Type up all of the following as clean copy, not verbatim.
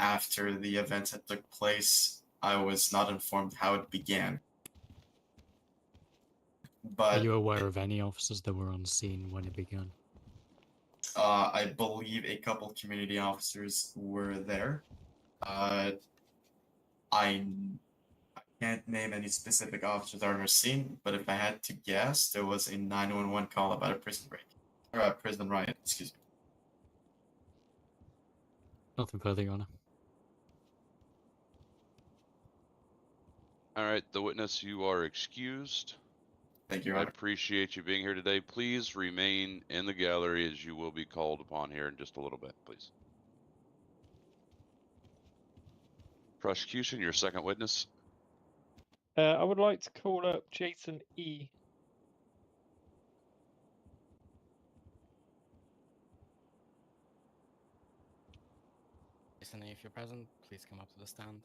after the event had took place. I was not informed how it began. But are you aware of any officers that were on scene when it began? I believe a couple community officers were there. I can't name any specific officers that are on the scene, but if I had to guess, there was a 911 call about a prison break. Or a prison riot, excuse me. Nothing further, Your Honor. All right, the witness, you are excused. Thank you, I Your Honor. appreciate you being here today. Please remain in the gallery as you will be called upon here in just a little bit, please. Prosecution, your second witness. I would like to call up Jason E. Jason, if you're present, please come up to the stand.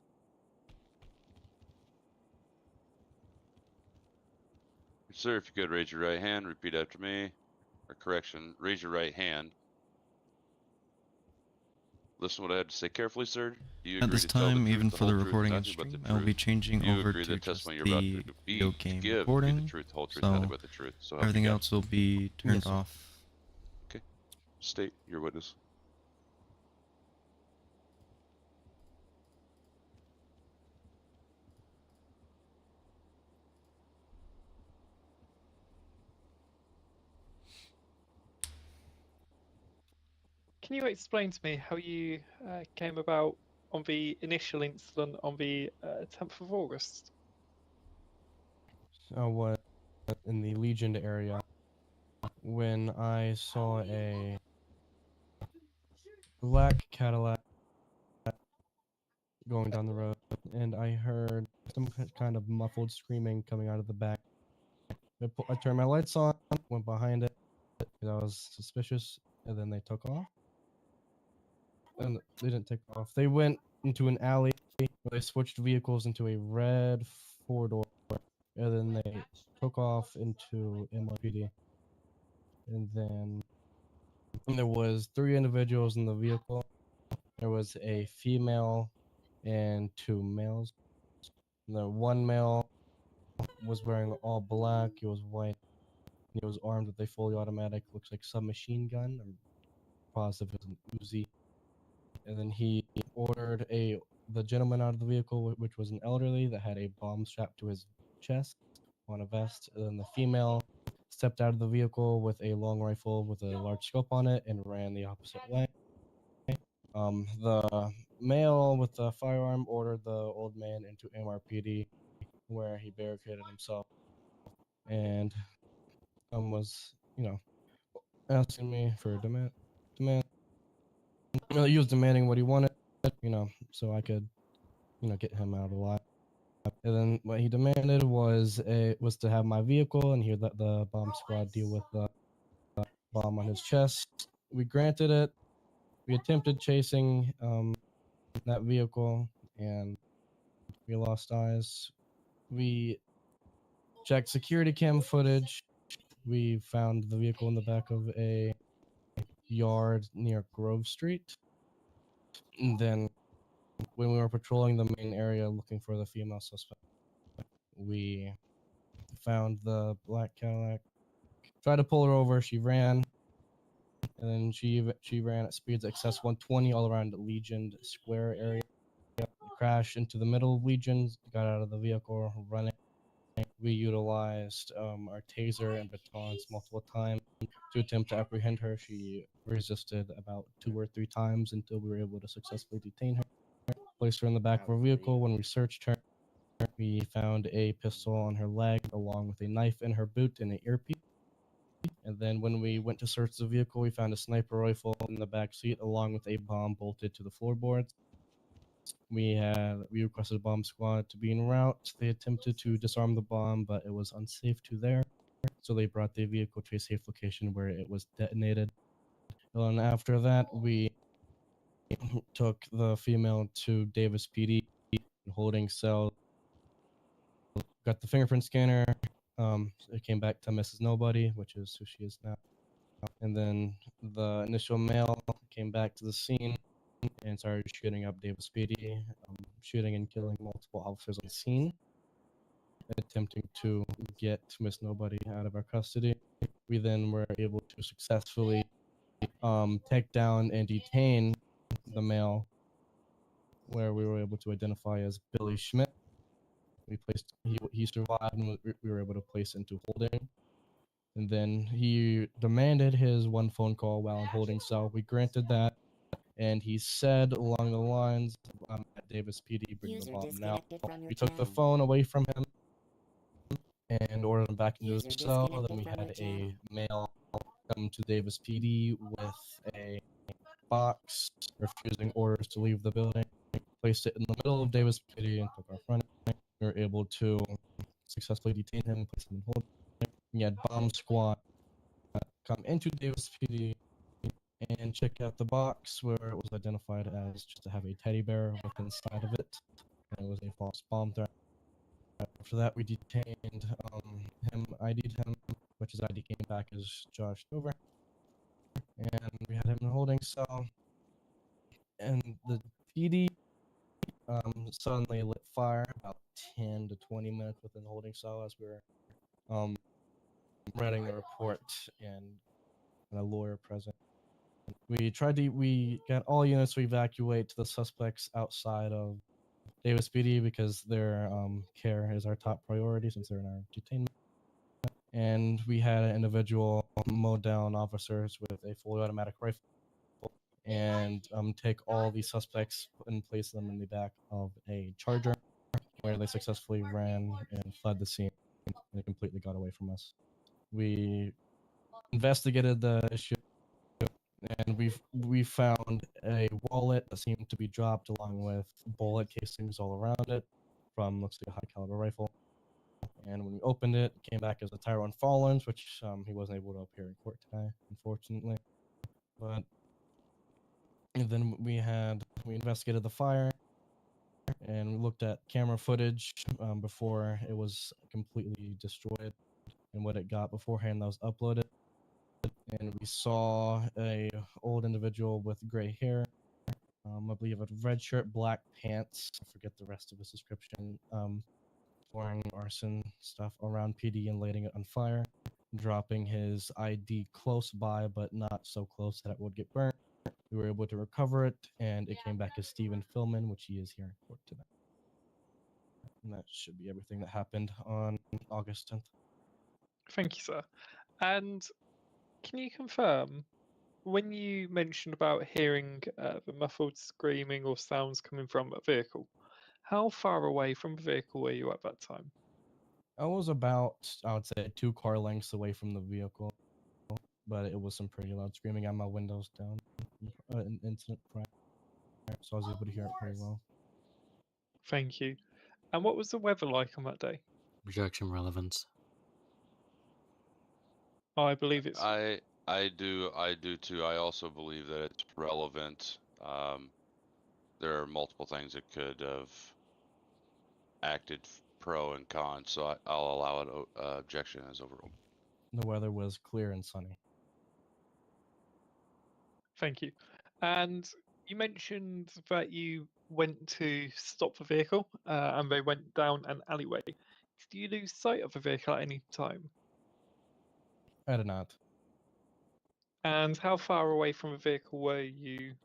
Sir, if you could raise your right hand, repeat after me. Or correction, raise your right hand. Listen to what I had to say carefully, sir. Do you At agree this to tell the time, truth, even the for whole the truth, recording and and nothing but the stream, I will be truth? changing Do you over agree to that just testimony the you're about to video game give will be the recording, truth, the whole truth, nothing so but the truth. So help everything you God. else will be turned off. Okay. State your witness. Can you explain to me how you came about on the initial incident on the 10th of August? I was in the Legion area when I saw a black Cadillac going down the road, and I heard some kind of muffled screaming coming out of the back. I turned my lights on, went behind it, because I was suspicious, and then they took off. And they didn't take off. They went into an alley where they switched vehicles into a red four-door, and then they took off into MRPD. And then there was 3 individuals in the vehicle. There was a female and 2 males. The one male was wearing all black. He was white. He was armed with a fully automatic, looks like submachine gun. I'm positive it was an Uzi. And then he ordered the gentleman out of the vehicle, which was an elderly that had a bomb strapped to his chest on a vest. And then the female stepped out of the vehicle with a long rifle with a large scope on it and ran the opposite way. The male with the firearm ordered the old man into MRPD, where he barricaded himself and was, asking me for a demand. He was demanding what he wanted, so I could, get him out alive. And then what he demanded was to have my vehicle, and he let the bomb squad deal with the bomb on his chest. We granted it. We attempted chasing that vehicle, and we lost eyes. We checked security cam footage. We found the vehicle in the back of a yard near Grove Street. And then when we were patrolling the main area looking for the female suspect, we found the black Cadillac. Tried to pull her over. She ran. And then she ran at speeds excess 120 all around Legion Square area. Crashed into the middle of Legion, got out of the vehicle, running. We utilized our taser and batons multiple times to attempt to apprehend her. She resisted about 2 or 3 times until we were able to successfully detain her. Placed her in the back of our vehicle. When we searched her, we found a pistol on her leg along with a knife in her boot and an earpiece. And then when we went to search the vehicle, we found a sniper rifle in the back seat along with a bomb bolted to the floorboards. We requested a bomb squad to be en route. They attempted to disarm the bomb, but it was unsafe to there. So they brought the vehicle to a safe location where it was detonated. And after that, we took the female to Davis PD, holding cell. Got the fingerprint scanner. It came back to Mrs. Nobody, which is who she is now. And then the initial male came back to the scene. and started shooting up Davis PD, shooting and killing multiple officers on scene, attempting to get Miss Nobody out of our custody. We then were able to successfully take down and detain the male, where we were able to identify as Billy Schmidt. He survived, and we were able to place into holding. And then he demanded his one phone call while in holding cell. We granted that, and he said along the lines, "I'm at Davis PD, bring the bomb now." We took the phone away from him and ordered him back into his cell. Then we had a male come to Davis PD with a box, refusing orders to leave the building. Placed it in the middle of Davis PD and took our front. We were able to successfully detain him and place him in hold. We had bomb squad come into Davis PD and check out the box, where it was identified as just to have a teddy bear with inside of it, and it was a false bomb threat. After that, we detained him, ID'd him, which his ID came back as Josh Dover, and we had him in a holding cell. And the PD suddenly lit fire about 10 to 20 minutes within the holding cell as we were writing the report and a lawyer present. We got all units to evacuate the suspects outside of Davis PD because their care is our top priority since they're in our detainment. And we had an individual mow down officers with a fully automatic rifle and take all the suspects and place them in the back of a Charger, where they successfully ran and fled the scene and completely got away from us. We investigated the issue, and we found a wallet that seemed to be dropped along with bullet casings all around it from, looks like, a high caliber rifle. And when we opened it, it came back as a Tyrone Fallons, which he wasn't able to appear in court today, unfortunately. But and then we investigated the fire, and we looked at camera footage before it was completely destroyed and what it got beforehand that was uploaded. And we saw a old individual with gray hair, I believe a red shirt, black pants, I forget the rest of his description, pouring arson stuff around PD and lighting it on fire, dropping his ID close by, but not so close that it would get burnt. We were able to recover it, and it came back as Stephen Philman, which he is here in court today. And that should be everything that happened on August 10th. Thank you, sir. And can you confirm, when you mentioned about hearing the muffled screaming or sounds coming from a vehicle, how far away from the vehicle were you at that time? I was about, I would say, 2 car lengths away from the vehicle, but it was some pretty loud screaming. I had my windows down. An incident prior, so I was able to hear it pretty well. Thank you. And what was the weather like on that day? Rejection relevance. I believe it's I do too. I also believe that it's relevant. There are multiple things that could have acted pro and con, so I'll allow it. Objection as overruled. The weather was clear and sunny. Thank you. And you mentioned that you went to stop the vehicle and they went down an alleyway. Did you lose sight of the vehicle at any time? I did not. And how far away from the vehicle were you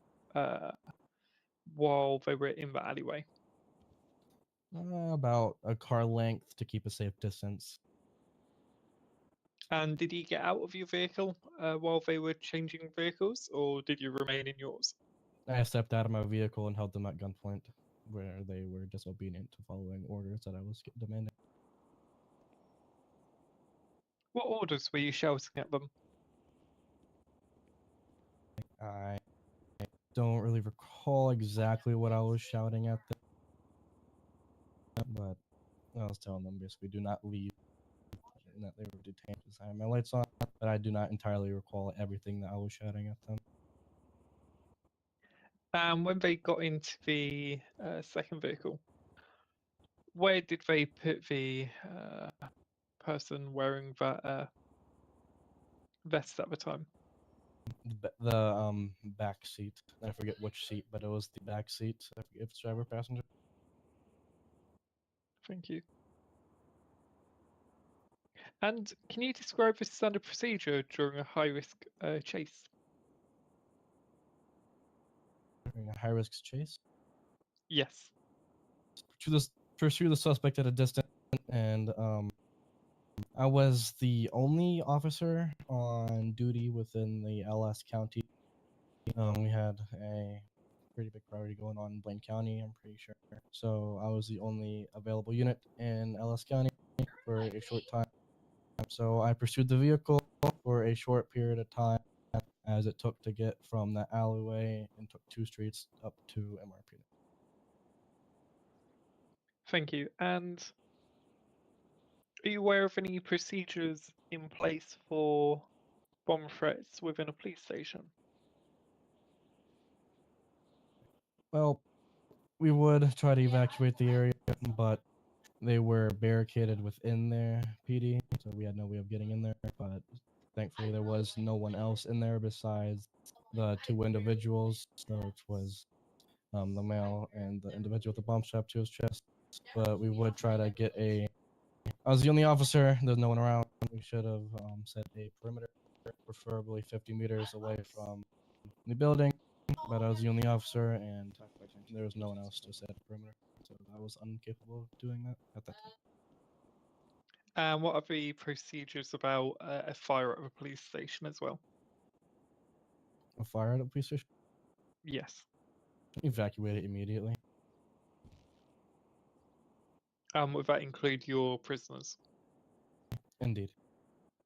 while they were in the alleyway? About a car length to keep a safe distance. And did you get out of your vehicle while they were changing vehicles, or did you remain in yours? I stepped out of my vehicle and held them at gunpoint, where they were disobedient to following orders that I was demanding. What orders were you shouting at them? I don't really recall exactly what I was shouting at them, but I was telling them basically do not leave, and that they were detained because I had my lights on, but I do not entirely recall everything that I was shouting at them. And when they got into the second vehicle, where did they put the person wearing that vest at the time? the back seat. I forget which seat, but it was the back seat. I forget if it's driver or passenger. Thank you. And can you describe the standard procedure during a high-risk chase? During a high risk chase. Yes. Pursue the suspect at a distance, and I was the only officer on duty within the LS County. We had a pretty big priority going on in Blaine County, I'm pretty sure. So I was the only available unit in LS County for a short time. So I pursued the vehicle for a short period of time as it took to get from the alleyway and took 2 streets up to MRP. Thank you. And are you aware of any procedures in place for bomb threats within a police station? Well, we would try to evacuate the area, but they were barricaded within their PD, so we had no way of getting in there. But thankfully, there was no one else in there besides the 2 individuals, which was the male and the individual with the bomb strapped to his chest. But we would try to get a. I was the only officer. There's no one around. We should have set a perimeter, preferably 50 meters away from the building. But I was the only officer, and there was no one else to set a perimeter. So I was incapable of doing that at that time. And what are the procedures about a fire at a police station as well? A fire at a police station? Yes. Evacuate it immediately. Would that include your prisoners? Indeed.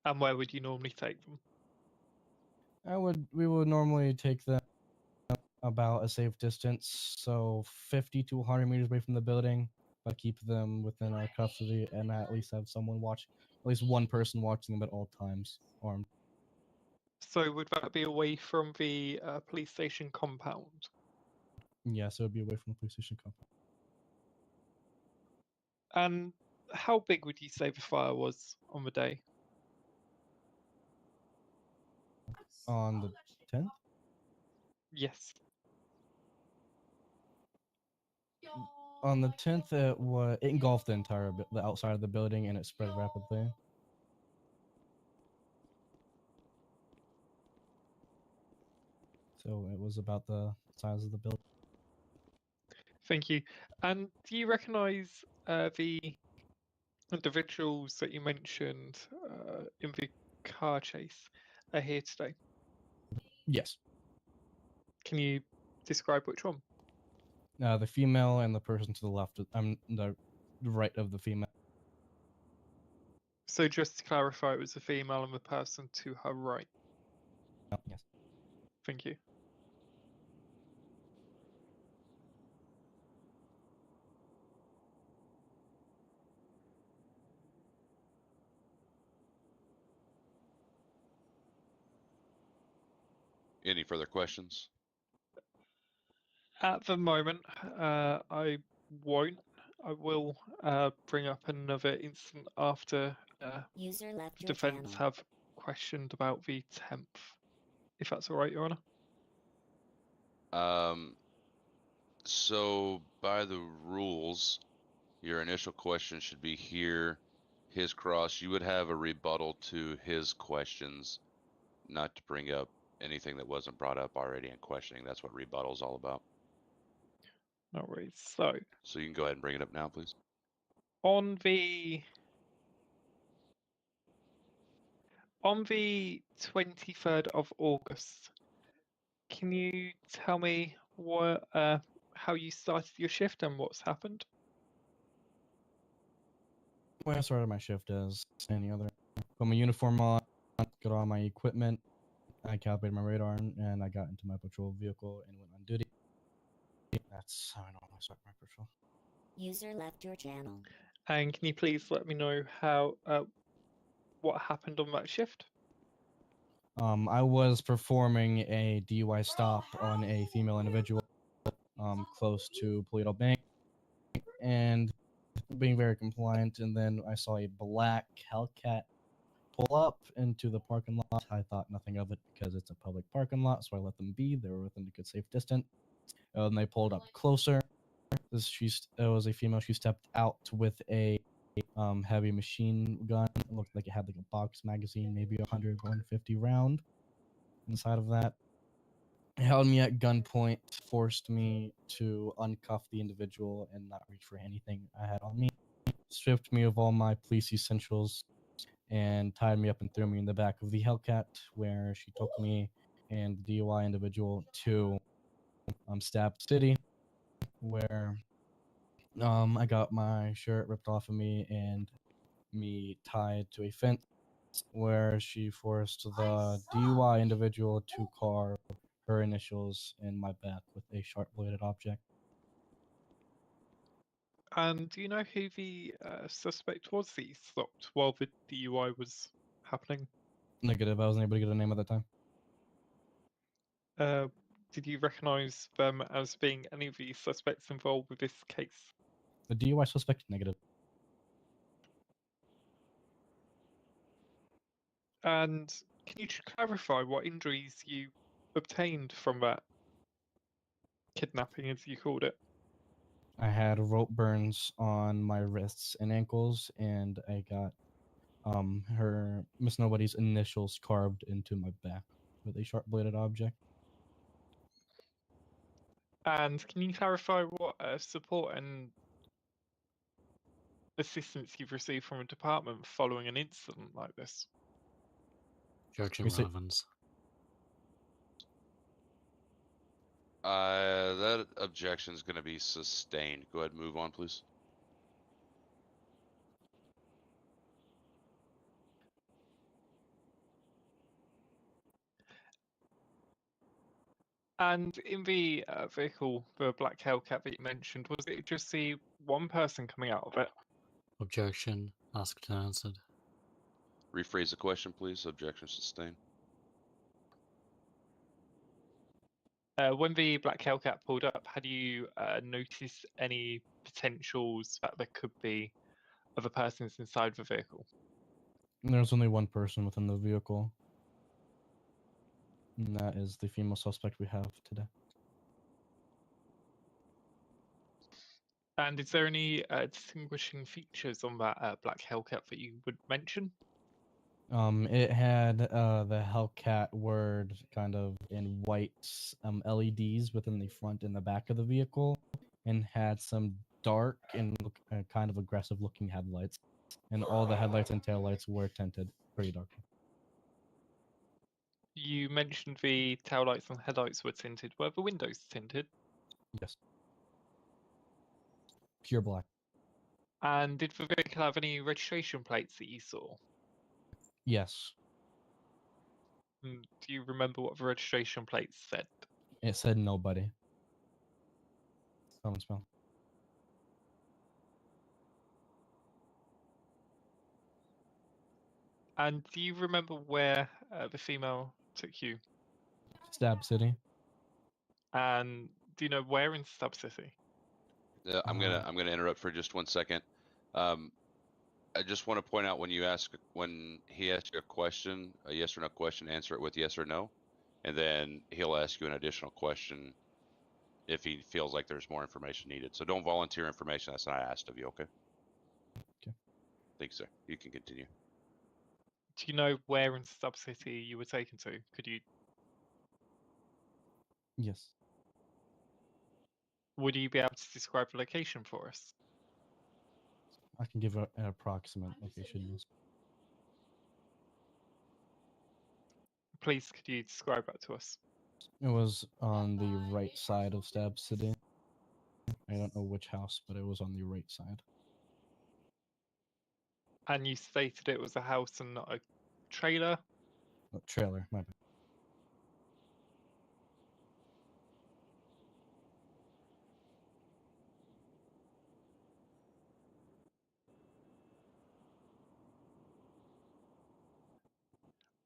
And where would you normally take them? We would normally take them about a safe distance, so 50 to 100 meters away from the building, but keep them within our custody and at least have someone watch, at least one person watching them at all times, armed. So would that be away from the police station compound? Yes, it would be away from the police station compound. And how big would you say the fire was on the day? On the 10th? Yes. On the 10th, it engulfed the entire the outside of the building, and it spread rapidly. So it was about the size of the building. Thank you. And do you recognise the individuals that you mentioned in the car chase are here today? Yes. Can you describe which one? The female and the person to the left. The right of the female. So just to clarify, it was the female and the person to her right. Yes. Thank you. Any further questions? At the moment, I won't. I will bring up another incident after User left the your defense channel. have questioned about the 10th, if that's all right, Your Honor. So by the rules, your initial question should be here, his cross. You would have a rebuttal to his questions, not to bring up anything that wasn't brought up already in questioning. That's what rebuttal is all about. No worries. So you can go ahead and bring it up now, please. on the 23rd of August, can you tell me what how you started your shift and what's happened? Well, I started my shift as any other. Put my uniform on, got all my equipment, I calibrated my radar, and I got into my patrol vehicle and went on duty. That's how I normally start my patrol. User left your channel. And can you please let me know how what happened on that shift? I was performing a DUI stop on a female individual close to Polito Bank, and being very compliant, and then I saw a black Hellcat pull up into the parking lot. I thought nothing of it because it's a public parking lot, so I let them be. They were within a good safe distance. And they pulled up closer. It was a female. She stepped out with a heavy machine gun. It looked like it had like a box magazine, maybe 100, 150 round inside of that. Held me at gunpoint, forced me to uncuff the individual and not reach for anything I had on me, stripped me of all my police essentials, and tied me up and threw me in the back of the Hellcat, where she took me and the DUI individual to Stab City, where I got my shirt ripped off of me and me tied to a fence, where she forced the DUI individual to carve her initials in my back with a sharp-bladed object. And do you know who the suspect was that you stopped while the DUI was happening? Negative. I wasn't able to get a name at the time. Did you recognise them as being any of the suspects involved with this case? The DUI suspect, negative. And can you clarify what injuries you obtained from that kidnapping, as you called it? I had rope burns on my wrists and ankles, and I got her Miss Nobody's initials carved into my back with a sharp-bladed object. And can you clarify what support and assistance you've received from a department following an incident like this? Objection, We say- relevance. That objection is going to be sustained. Go ahead and move on, please. And in the vehicle, the black Hellcat that you mentioned, was it just the one person coming out of it? Objection, asked and answered. Rephrase the question, please. Objection sustained. When the black Hellcat pulled up, had you noticed any potentials that there could be other persons inside the vehicle? There's only one person within the vehicle, and that is the female suspect we have today. And is there any distinguishing features on that black Hellcat that you would mention? It had the Hellcat word kind of in white LEDs within the front and the back of the vehicle, and had some dark and kind of aggressive looking headlights. And all the headlights and taillights were tinted pretty dark. You mentioned the taillights and headlights were tinted. Were the windows tinted? Yes. Pure black. And did the vehicle have any registration plates that you saw? Yes. Do you remember what the registration plates said? It said nobody. Someone smell. And do you remember where the female took you? Stab City. And do you know where in Stab City? Yeah, I'm gonna interrupt for just 1 second. I just want to point out when he asks you a question, a yes or no question, answer it with yes or no, and then he'll ask you an additional question if he feels like there's more information needed. So don't volunteer information that's not asked of you, okay? Okay. Thanks, sir. You can continue. Do you know where in Stab City you were taken to? Could you? Yes. Would you be able to describe the location for us? I can give an approximate location. Yes. Please, could you describe that to us? It was on the right side of Stab City. I don't know which house, but it was on the right side. And you stated it was a house and not a trailer. Oh, trailer, my bad.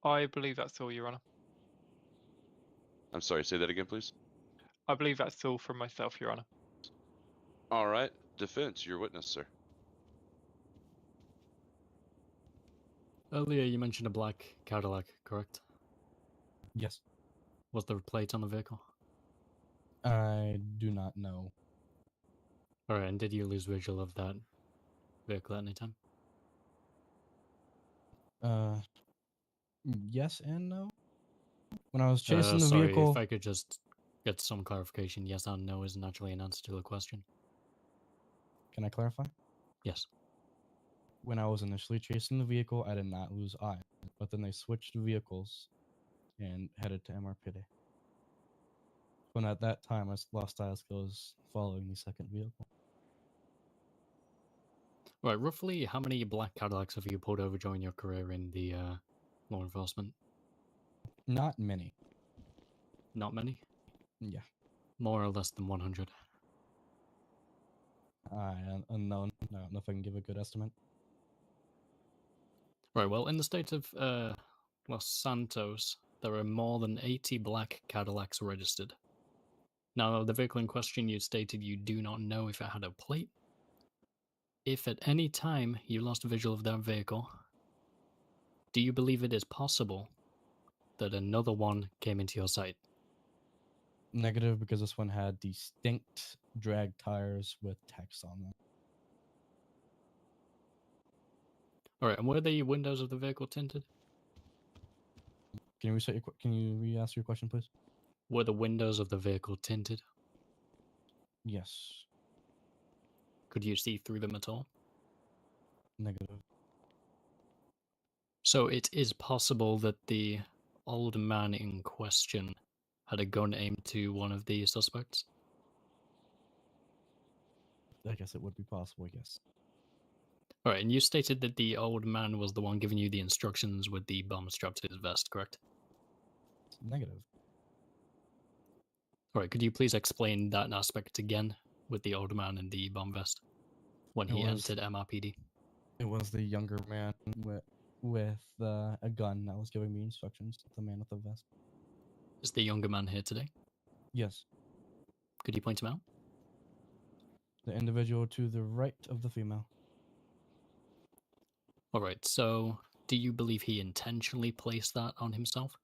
I believe that's all, Your Honor. I'm sorry, say that again, please. I believe that's all from myself, Your Honor. All right, defense, your witness, sir. Earlier you mentioned a black Cadillac, correct? Yes. Was there a plate on the vehicle? I do not know. Alright, and did you lose visual of that vehicle at any time? Yes and no. When I was chasing the sorry, vehicle, if I could just get some clarification. Yes and no isn't actually an answer to the question. can I clarify? Yes. When I was initially chasing the vehicle, I did not lose eye, but then they switched vehicles and headed to MRPD. When at that time, I lost eye skills following the second vehicle. Right, roughly how many black Cadillacs have you pulled over during your career in the law enforcement? Not many. Not many? Yeah. More or less than 100. Unknown. No, I don't know if I can give a good estimate. Right, well, in the state of Los Santos, there are more than 80 black Cadillacs registered. Now, the vehicle in question, you stated you do not know if it had a plate. If at any time you lost visual of that vehicle, do you believe it is possible that another one came into your sight? Negative, because this one had distinct drag tires with text on them. Alright, and were the windows of the vehicle tinted? Can you re-ask your question, please? Were the windows of the vehicle tinted? Yes. Could you see through them at all? Negative. So it is possible that the old man in question had a gun aimed to one of the suspects? I guess it would be possible, yes. Alright, and you stated that the old man was the one giving you the instructions with the bomb strapped to his vest, correct? Negative. Alright, could you please explain that aspect again with the old man and the bomb vest when It he was- entered MRPD? It was the younger man with a gun that was giving me instructions. The man with the vest. Is the younger man here today? Yes. Could you point him out? The individual to the right of the female. Alright, so do you believe he intentionally placed that on himself?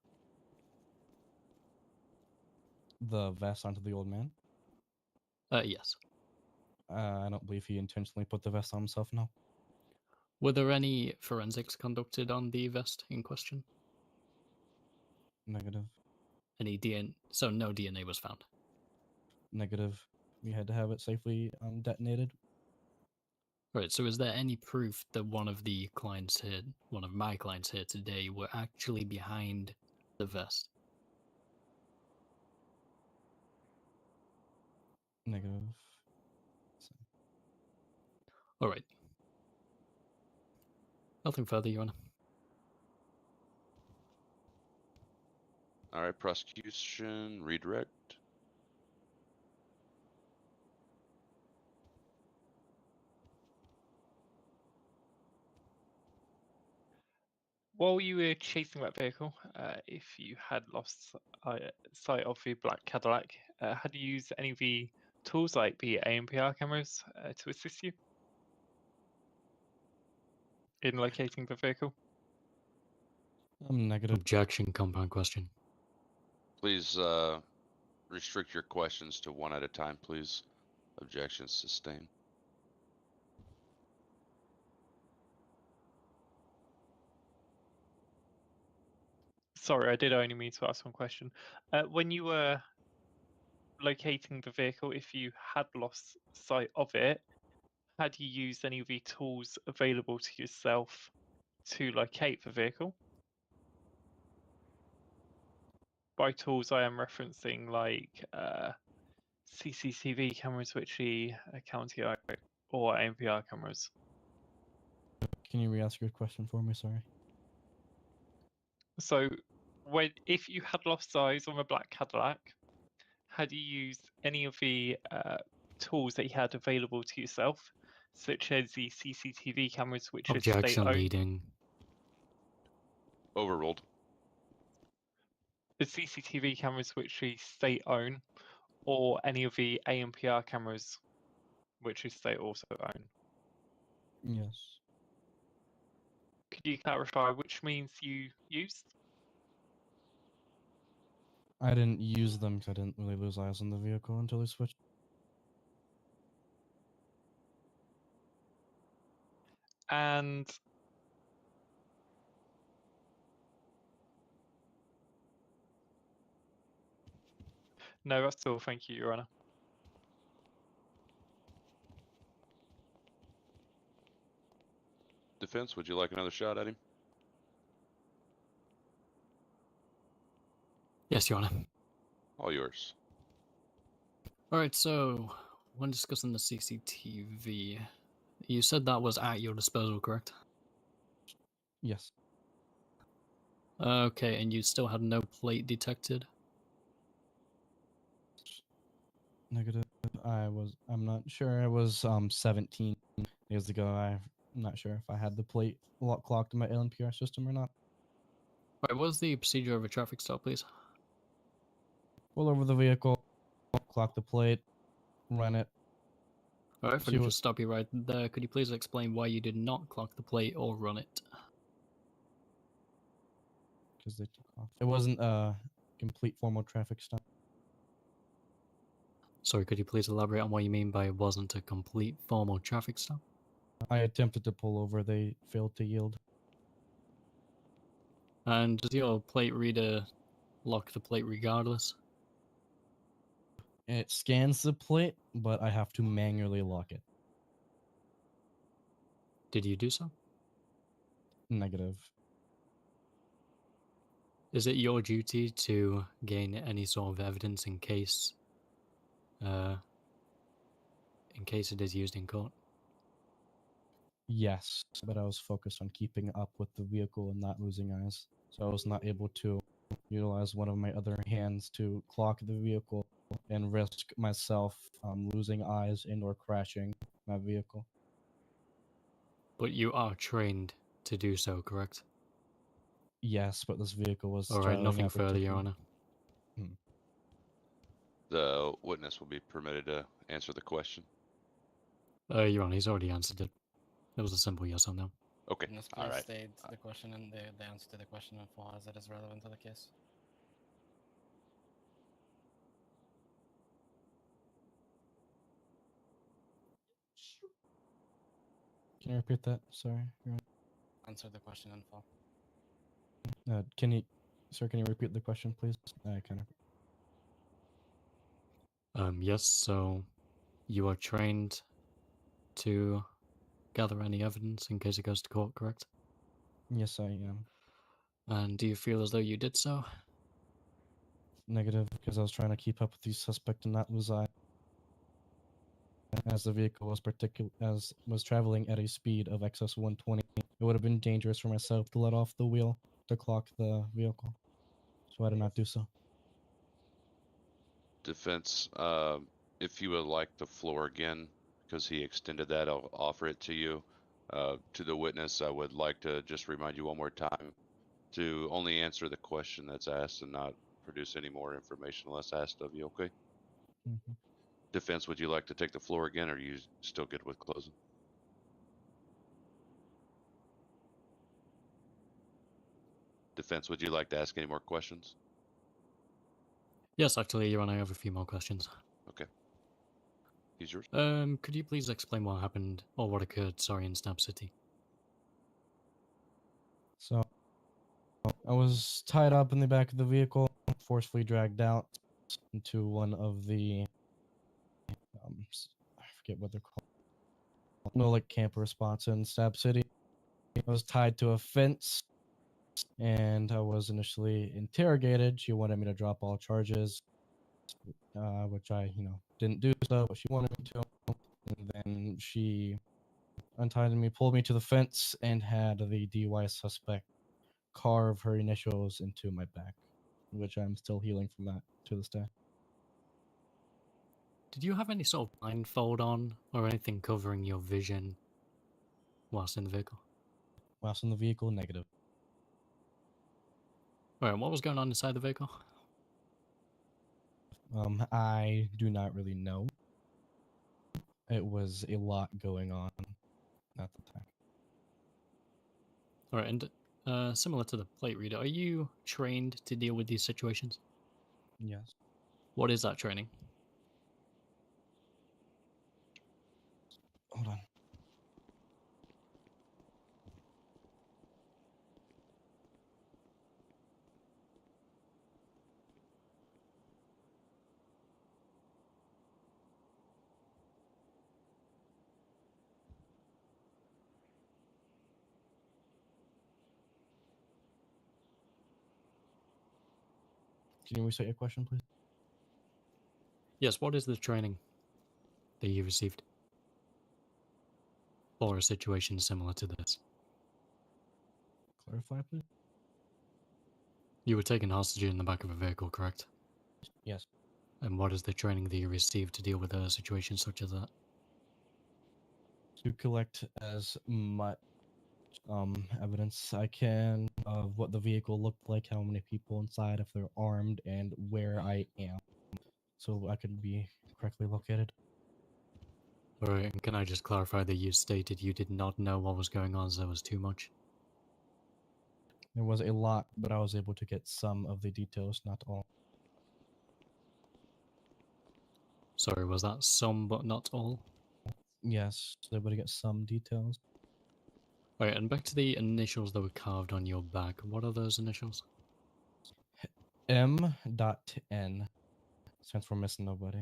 The vest onto the old man. Yes. I don't believe he intentionally put the vest on himself. No. Were there any forensics conducted on the vest in question? Negative. Any DNA? So no DNA was found. Negative. We had to have it safely detonated. Right, so is there any proof that one of my clients here today, were actually behind the vest? Negative. Alright. Nothing further, Your Honor. Alright, prosecution, redirect. While you were chasing that vehicle, if you had lost sight of the black Cadillac, had you used any of the tools like the ANPR cameras to assist you in locating the vehicle? Negative. Objection, compound question. Please restrict your questions to one at a time, please. Objection sustained. Sorry, I did only mean to ask one question. When you were locating the vehicle, if you had lost sight of it, had you used any of the tools available to yourself to locate the vehicle? By tools, I am referencing like CCTV cameras, which the county or ANPR cameras. Can you re-ask your question for me? Sorry. So, if you had lost eyes on the black Cadillac, had you used any of the tools that you had available to yourself, such as the CCTV cameras, which is Objection state-owned? leading. Overruled. The CCTV cameras, which the state own, or any of the ANPR cameras, which the state also own? Yes. Could you clarify which means you used? I didn't use them because I didn't really lose eyes on the vehicle until I switched. And no, that's all. Thank you, Your Honor. Defense, would you like another shot at him? Yes, Your Honor. All yours. Alright, so when discussing the CCTV, you said that was at your disposal, correct? Yes. Okay, and you still had no plate detected? Negative. I'm not sure. It was 17 days ago. I'm not sure if I had the plate clocked in my LNPR system or not. Alright, what was the procedure of a traffic stop, please? Pull over the vehicle, clock the plate, run it. Alright, if I See could what- just stop you right there, could you please explain why you did not clock the plate or run it? Because they took off. It wasn't a complete formal traffic stop. Sorry, could you please elaborate on what you mean by it wasn't a complete formal traffic stop? I attempted to pull over. They failed to yield. And does your plate reader lock the plate regardless? It scans the plate, but I have to manually lock it. Did you do so? Negative. Is it your duty to gain any sort of evidence in case it is used in court? Yes, but I was focused on keeping up with the vehicle and not losing eyes. So I was not able to utilize one of my other hands to clock the vehicle and risk myself losing eyes and or crashing my vehicle. But you are trained to do so, correct? Yes, but this vehicle was Alright, traveling nothing at further, Your particular- Honor. The witness will be permitted to answer the question. Your Honor, he's already answered it. It was a simple yes or no. Okay, Witness, all please right. state the question and the answer to the question in full as it is relevant to the case. Can you repeat that? Sorry. Your Answer the question in full. Honor. Can you repeat the question, please? I kind of. Yes, so you are trained to gather any evidence in case it goes to court, correct? Yes, I am. And do you feel as though you did so? Negative, because I was trying to keep up with the suspect and not lose eye. As the vehicle was traveling at a speed of excess 120, it would have been dangerous for myself to let off the wheel to clock the vehicle. So I did not do so. Defense, if you would like the floor again, because he extended that, I'll offer it to you. To the witness, I would like to just remind you one more time to only answer the question that's asked and not produce any more information unless asked of you, okay? Mhm. Defense, would you like to take the floor again, or are you still good with closing? Defense, would you like to ask any more questions? Yes, actually, Your Honor, I have a few more questions. Okay. He's yours. Could you please explain what happened, or what occurred, sorry, in Snap City? So I was tied up in the back of the vehicle, forcefully dragged out into one of the I forget what they're called. No, like camper spots in Stab City. I was tied to a fence, and I was initially interrogated. She wanted me to drop all charges, which I, didn't do so, but she wanted me to. And then she untied me, pulled me to the fence, and had the DUI suspect carve her initials into my back, which I'm still healing from that to this day. Did you have any sort of blindfold on, or anything covering your vision whilst in the vehicle? Whilst in the vehicle, negative. Alright, what was going on inside the vehicle? I do not really know. It was a lot going on at the time. Alright, and similar to the plate reader, are you trained to deal with these situations? Yes. What is that training? Hold on. Can you restate your question, please? Yes, what is the training that you received for a situation similar to this? Clarify, please. You were taken hostage in the back of a vehicle, correct? Yes. And what is the training that you received to deal with a situation such as that? To collect as much evidence I can of what the vehicle looked like, how many people inside, if they're armed, and where I am, so I could be correctly located. Alright, and can I just clarify that you stated you did not know what was going on, so there was too much? There was a lot, but I was able to get some of the details, not all. Sorry, was that some but not all? Yes, I was able to get some details. Alright, and back to the initials that were carved on your back. What are those initials? M.N. stands for Miss Nobody.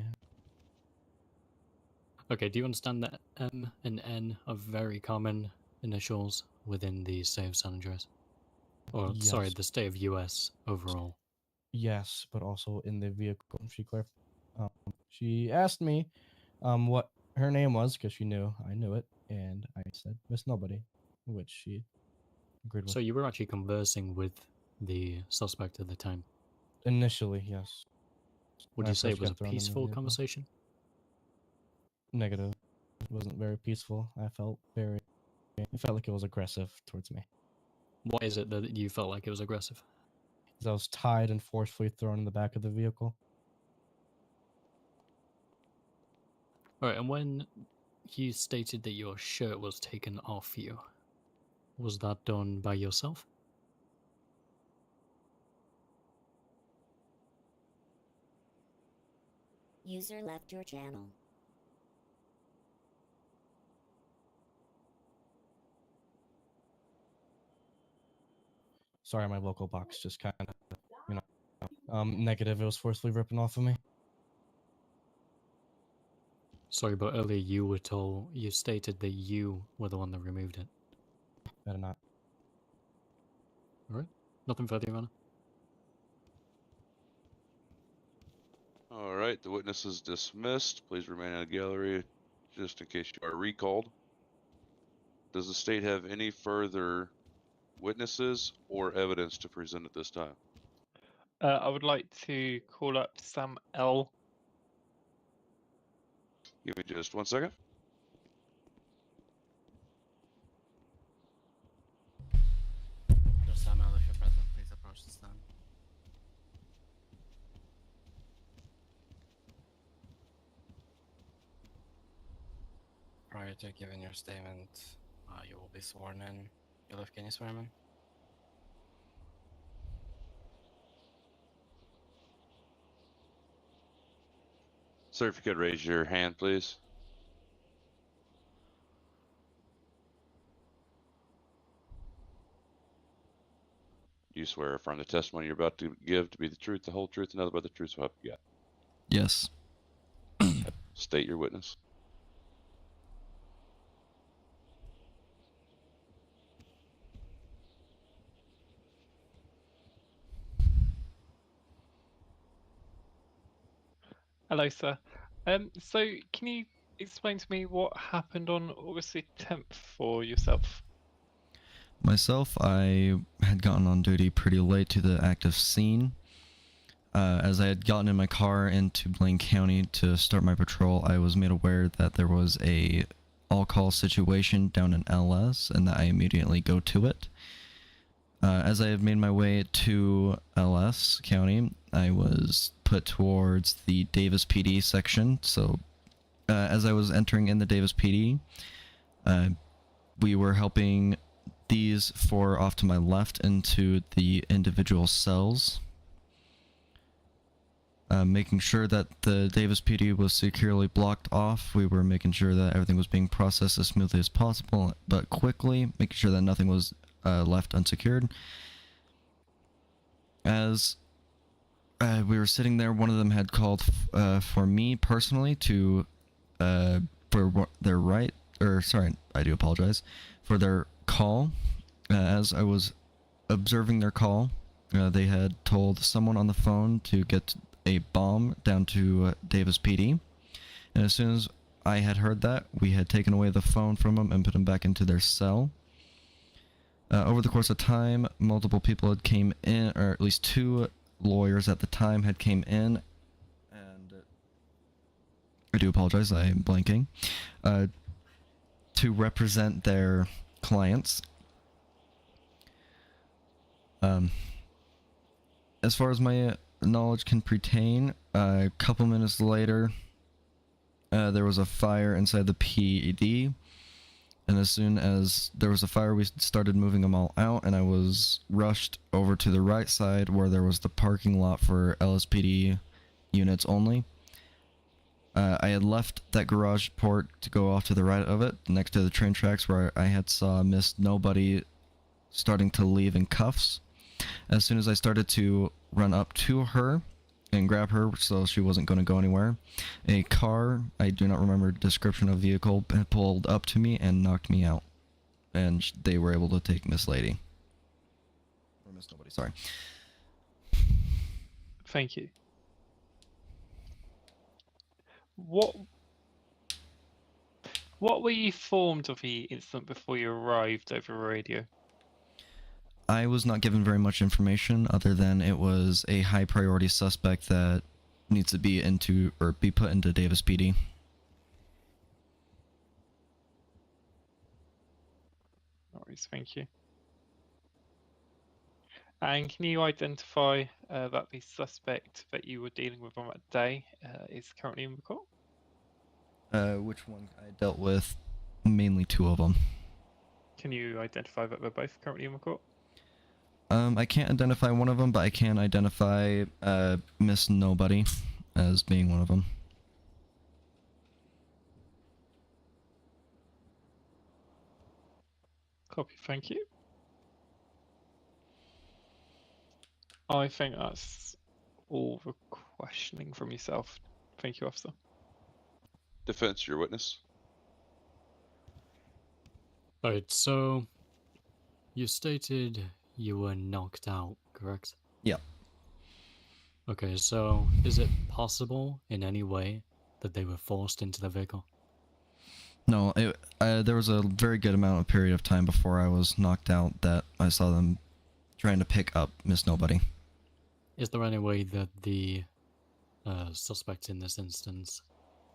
Okay, do you understand that M and N are very common initials within the state of San Andreas? Or, sorry, Yes. the state of US overall. Yes, but also in the vehicle. She asked me what her name was because she knew I knew it, and I said Miss Nobody, which she agreed with. So you were actually conversing with the suspect at the time. Initially, yes. Would When I you say it first was got a thrown in the peaceful vehicle. conversation? Negative. It wasn't very peaceful. I felt like it was aggressive towards me. What is it that you felt like it was aggressive? Because I was tied and forcefully thrown in the back of the vehicle. Alright, and when you stated that your shirt was taken off you, was that done by yourself? User left your channel. Sorry, my local box just kind of, negative. It was forcefully ripping off of me. Sorry, but earlier you stated that you were the one that removed it. Better not. Alright, nothing further, Your Honor. Alright, the witness is dismissed. Please remain in the gallery just in case you are recalled. Does the state have any further witnesses or evidence to present at this time? I would like to call up Sam L. Give me just 1 second. Just Samuel, if you're present, please approach the stand. Prior to giving your statement, you will be sworn in. Yelif, can you swear him in? Sir, if you could raise your hand, please. Do you swear affirm the testimony you're about to give to be the truth, the whole truth, and nothing but the truth, so help you God? Yes. State your witness. Hello, sir. So can you explain to me what happened on August the 10th for yourself? Myself, I had gotten on duty pretty late to the active scene. As I had gotten in my car into Blaine County to start my patrol, I was made aware that there was a all-call situation down in LS, and that I immediately go to it. As I had made my way to LS County, I was put towards the Davis PD section. So, as I was entering in the Davis PD, we were helping these 4 off to my left into the individual cells, making sure that the Davis PD was securely blocked off. We were making sure that everything was being processed as smoothly as possible, but quickly, making sure that nothing was left unsecured. As we were sitting there, one of them had called for me personally to for their right, or sorry, I do apologize, for their call. As I was observing their call, they had told someone on the phone to get a bomb down to Davis PD, and as soon as I had heard that, we had taken away the phone from them and put them back into their cell. Over the course of time, multiple people had came in, or at least 2 lawyers at the time had came in, and I do apologize, I am blanking, to represent their clients. As far as my knowledge can pertain, a couple minutes later, there was a fire inside the PD, and as soon as there was a fire, we started moving them all out, and I was rushed over to the right side where there was the parking lot for LSPD units only. I had left that garage port to go off to the right of it, next to the train tracks, where I had saw Miss Nobody starting to leave in cuffs. As soon as I started to run up to her and grab her so she wasn't going to go anywhere, a car, I do not remember the description of vehicle, pulled up to me and knocked me out. And they were able to take Miss Lady. Or Miss Nobody, sorry. Thank you. What were you informed of the incident before you arrived over radio? I was not given very much information other than it was a high priority suspect that needs to be into, or be put into Davis PD. No worries, thank you. And can you identify that the suspect that you were dealing with on that day is currently in the court? Which one? I dealt with mainly 2 of them. Can you identify that they're both currently in the court? I can't identify one of them, but I can identify Miss Nobody as being one of them. Copy, thank you. I think that's all the questioning from yourself. Thank you, officer. Defense, your witness. Alright, so you stated you were knocked out, correct? Yeah. Okay, so is it possible in any way that they were forced into the vehicle? No, there was a very good amount of period of time before I was knocked out that I saw them trying to pick up Miss Nobody. Is there any way that the suspect in this instance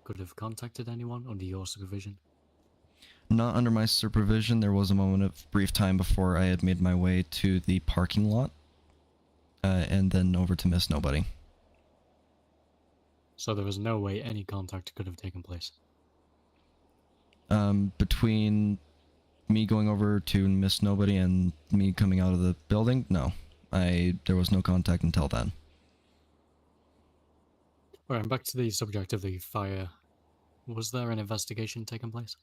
could have contacted anyone under your supervision? Not under my supervision. There was a moment of brief time before I had made my way to the parking lot, and then over to Miss Nobody. So there was no way any contact could have taken place? Between me going over to Miss Nobody and me coming out of the building, no. There was no contact until then. Alright, back to the subject of the fire. Was there an investigation taking place?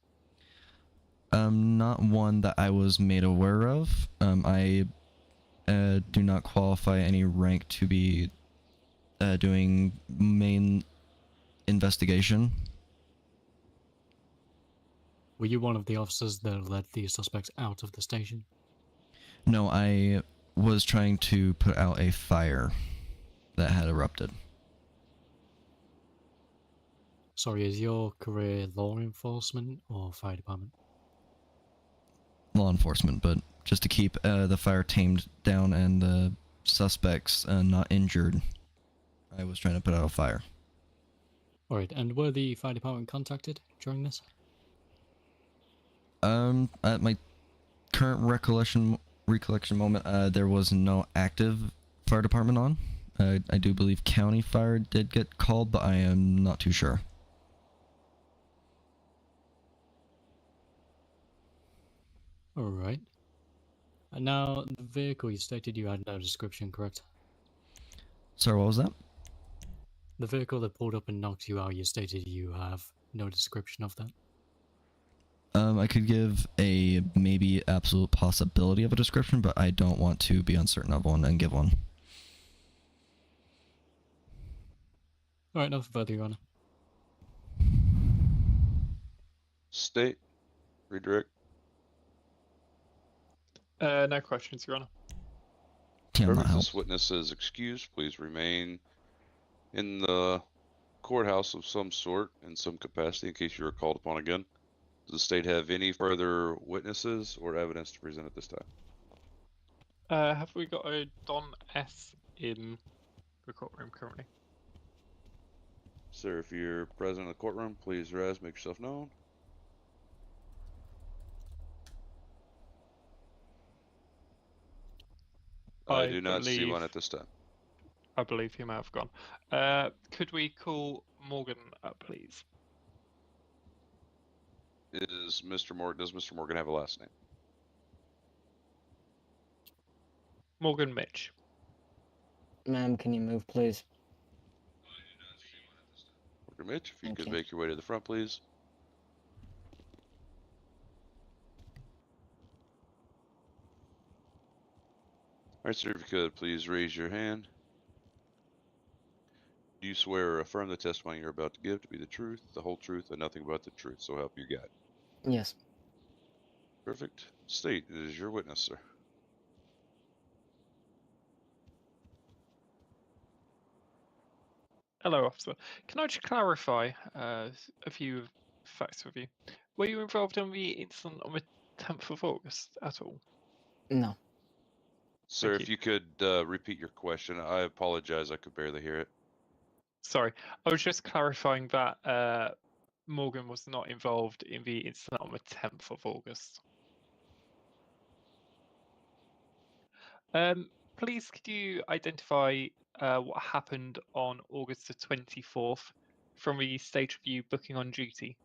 Not one that I was made aware of. I do not qualify any rank to be doing main investigation. Were you one of the officers that led the suspects out of the station? No, I was trying to put out a fire that had erupted. Sorry, is your career law enforcement or fire department? Law enforcement, but just to keep the fire tamed down and the suspects not injured, I was trying to put out a fire. Alright, and were the fire department contacted during this? At my current recollection moment, there was no active fire department on. I do believe county fire did get called, but I am not too sure. Alright. And now, the vehicle, you stated you had no description, correct? Sorry, what was that? The vehicle that pulled up and knocked you out, you stated you have no description of that. I could give a maybe absolute possibility of a description, but I don't want to be uncertain of one and give one. Alright, nothing further, Your Honor. State, redirect. No questions, Your Honor. Yeah, I'm not Perfect. help. This witness is excused. Please remain in the courthouse of some sort in some capacity in case you are called upon again. Does the state have any further witnesses or evidence to present at this time? Have we got a Don S in the courtroom currently? Sir, if you're present in the courtroom, please rise, make yourself known. I do not see one at this time. I believe he may have gone. Could we call Morgan up, please? Does Mr. Morgan have a last name? Morgan Mitch. Ma'am, can you move, please? Morgan Mitch, if you Thank could you. make your way to the front, please. Alright, sir, if you could please raise your hand. Do you swear or affirm the testimony you're about to give to be the truth, the whole truth, and nothing but the truth, so help you God? Yes. Perfect. State, it is your witness, sir. Hello, officer. Can I just clarify a few facts with you? Were you involved in the incident on the 10th of August at all? No. Sir, Thank if you could repeat your question. I apologize, I could barely hear it. Sorry, I was just clarifying that Morgan was not involved in the incident on the 10th of August. Please, could you identify what happened on August the 24th from the stage of you booking on duty?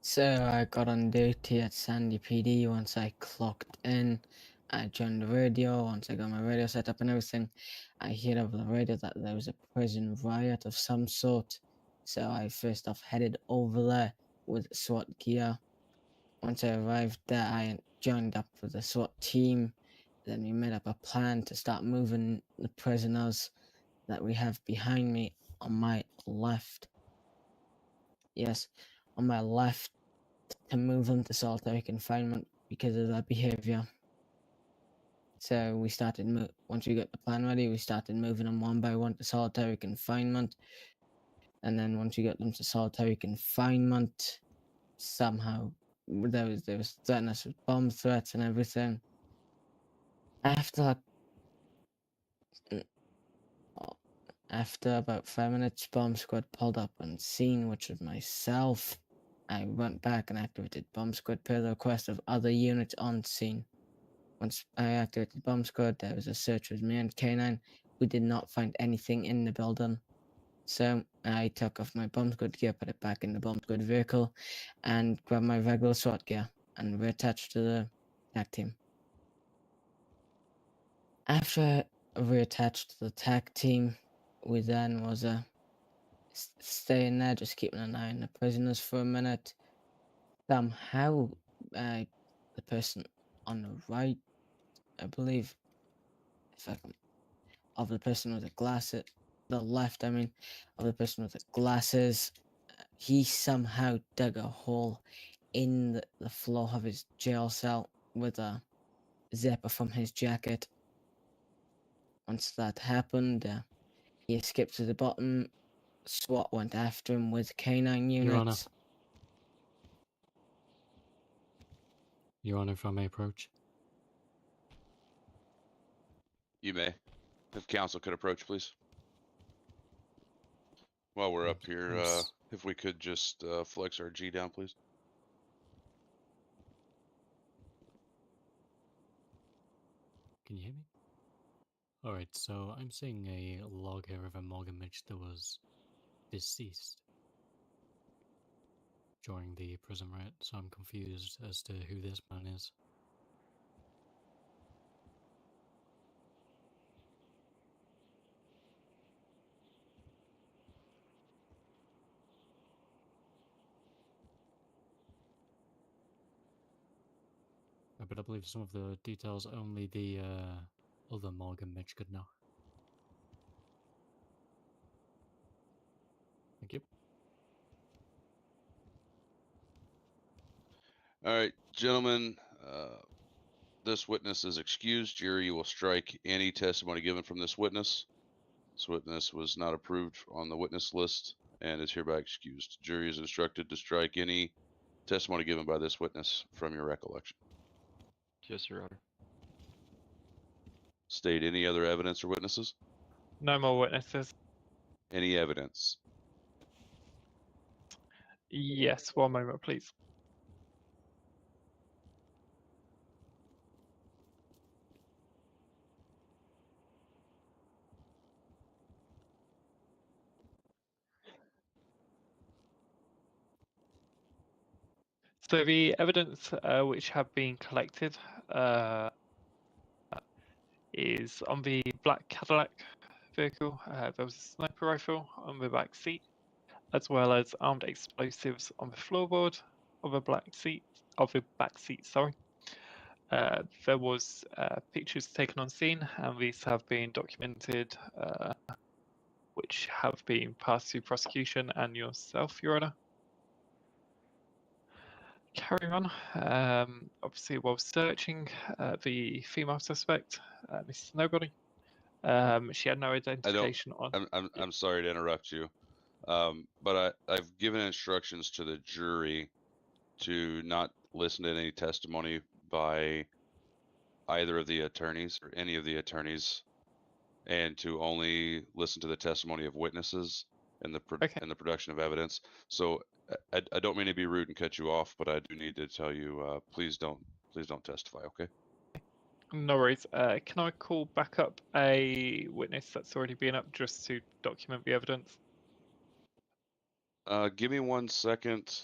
So I got on duty at Sandy PD. Once I clocked in, I joined the radio. Once I got my radio set up and everything, I heard over the radio that there was a prison riot of some sort. So I first off headed over there with SWAT gear. Once I arrived there, I joined up with the SWAT team. Then we made up a plan to start moving the prisoners that we have behind me on my left. Yes, on my left, to move them to solitary confinement because of their behavior. So we started, once we got the plan ready, we started moving them one by one to solitary confinement. And then once we got them to solitary confinement, somehow they was threatening us with bomb threats and everything. After about 5 minutes, bomb squad pulled up on scene, which was myself. I went back and activated bomb squad per the request of other units on scene. Once I activated bomb squad, there was a search with me and K9. We did not find anything in the building. So I took off my bomb squad gear, put it back in the bomb squad vehicle, and grabbed my regular SWAT gear and reattached to the TAC team. After I reattached to the TAC team, we then was staying there, just keeping an eye on the prisoners for a minute. Somehow, the person on the right, I believe, if I can, of the person with the glasses, the left, I mean, of the person with the glasses, he somehow dug a hole in the floor of his jail cell with a zipper from his jacket. Once that happened, he escaped to the bottom. SWAT went after him with K9 units. Your Honor. Your Honor, if I may approach. You may. If counsel could approach, please. While we're up here, Yes. if we could just flex our G down, please. Can you hear me? Alright, so I'm seeing a log here of a Morgan Mitch that was deceased during the prison riot, so I'm confused as to who this man is. but I believe some of the details only the other Morgan Mitch could know. Thank you. All right, gentlemen, this witness is excused. Jury will strike any testimony given from this witness. This witness was not approved on the witness list and is hereby excused. Jury is instructed to strike any testimony given by this witness from your recollection. Yes, Your Honor. State any other evidence or witnesses? No more witnesses. Any evidence? Yes, one moment, please. So the evidence which have been collected is on the black Cadillac vehicle. There was a sniper rifle on the back seat, as well as armed explosives on the floorboard of the back seat. Sorry. There was pictures taken on scene, and these have been documented, which have been passed to prosecution and yourself, Your Honor. Carrying on, obviously while searching the female suspect, Mrs. Nobody, she had no identification on. I'm sorry to interrupt you, but I've given instructions to the jury to not listen to any testimony by either of the attorneys or any of the attorneys, and to only listen to the testimony of witnesses and the production of evidence. So I don't mean to be rude and cut you off, but I do need to tell you, please don't testify, okay? No worries. Can I call back up a witness that's already been up just to document the evidence? Give me 1 second.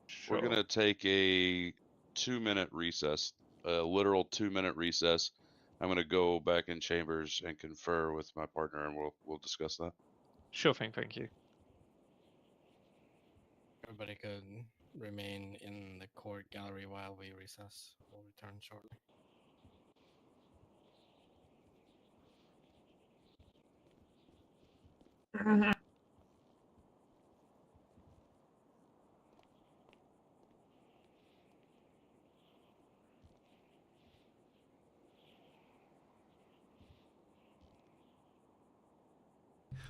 Sure. We're gonna take a 2-minute recess, a literal 2-minute recess. I'm gonna go back in chambers and confer with my partner, and we'll discuss that. Sure thing, thank you. Everybody could remain in the court gallery while we recess. We'll return shortly.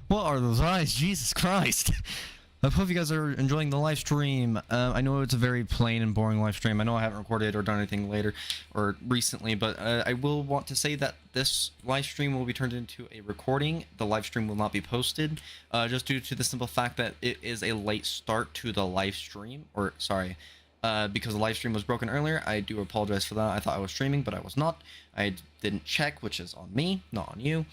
What are those eyes? Jesus Christ. I hope you guys are enjoying the live stream. I know it's a very plain and boring live stream. I know I haven't recorded or done anything later or recently, but I will want to say that this live stream will be turned into a recording. The live stream will not be posted, just due to the simple fact that it is a late start to the live stream, or sorry, because the live stream was broken earlier. I do apologize for that. I thought I was streaming, but I was not. I didn't check, which is on me, not on you.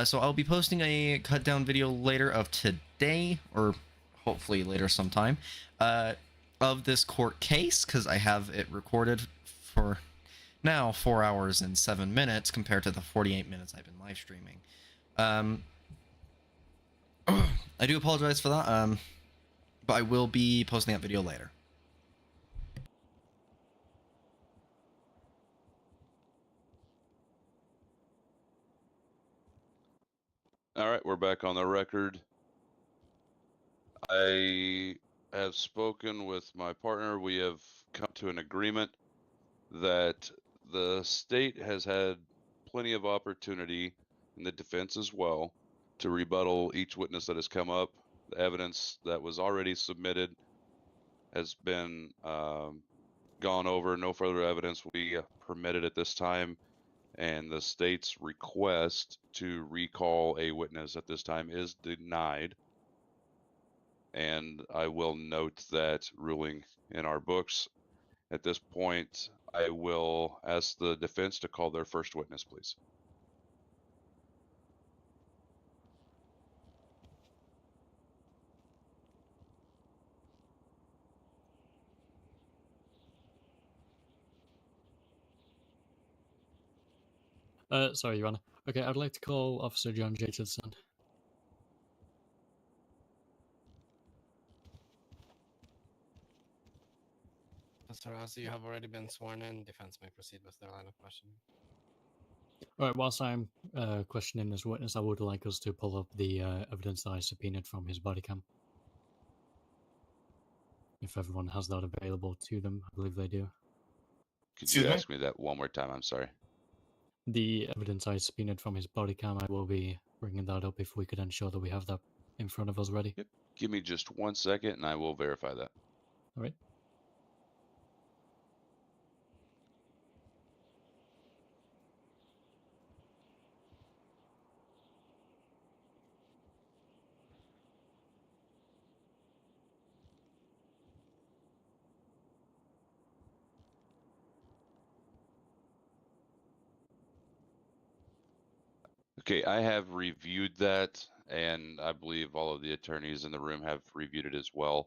So I'll be posting a cut down video later of today, or hopefully later sometime, of this court case, because I have it recorded for now 4 hours and 7 minutes compared to the 48 minutes I've been live streaming. I do apologize for that, but I will be posting that video later. All right, we're back on the record. I have spoken with my partner. We have come to an agreement that the state has had plenty of opportunity, and the defense as well, to rebuttal each witness that has come up. The evidence that was already submitted has been gone over. No further evidence will be permitted at this time, and the state's request to recall a witness at this time is denied. And I will note that ruling in our books. At this point, I will ask the defense to call their first witness, please. Sorry, Your Honor. Okay, I'd like to call Officer John Jacobson. Yes, Mr. Rossi, you have already been sworn in. Defense may proceed with their line of questioning. All right, whilst I'm questioning this witness, I would like us to pull up the evidence that I subpoenaed from his body cam. If everyone has that available to them, I believe they do. Could Excuse you me? ask me that one more time? I'm sorry. The evidence I subpoenaed from his body cam, I will be bringing that up if we could ensure that we have that in front of us ready. Yep. Give me just 1 second and I will verify that. All right. Okay, I have reviewed that, and I believe all of the attorneys in the room have reviewed it as well.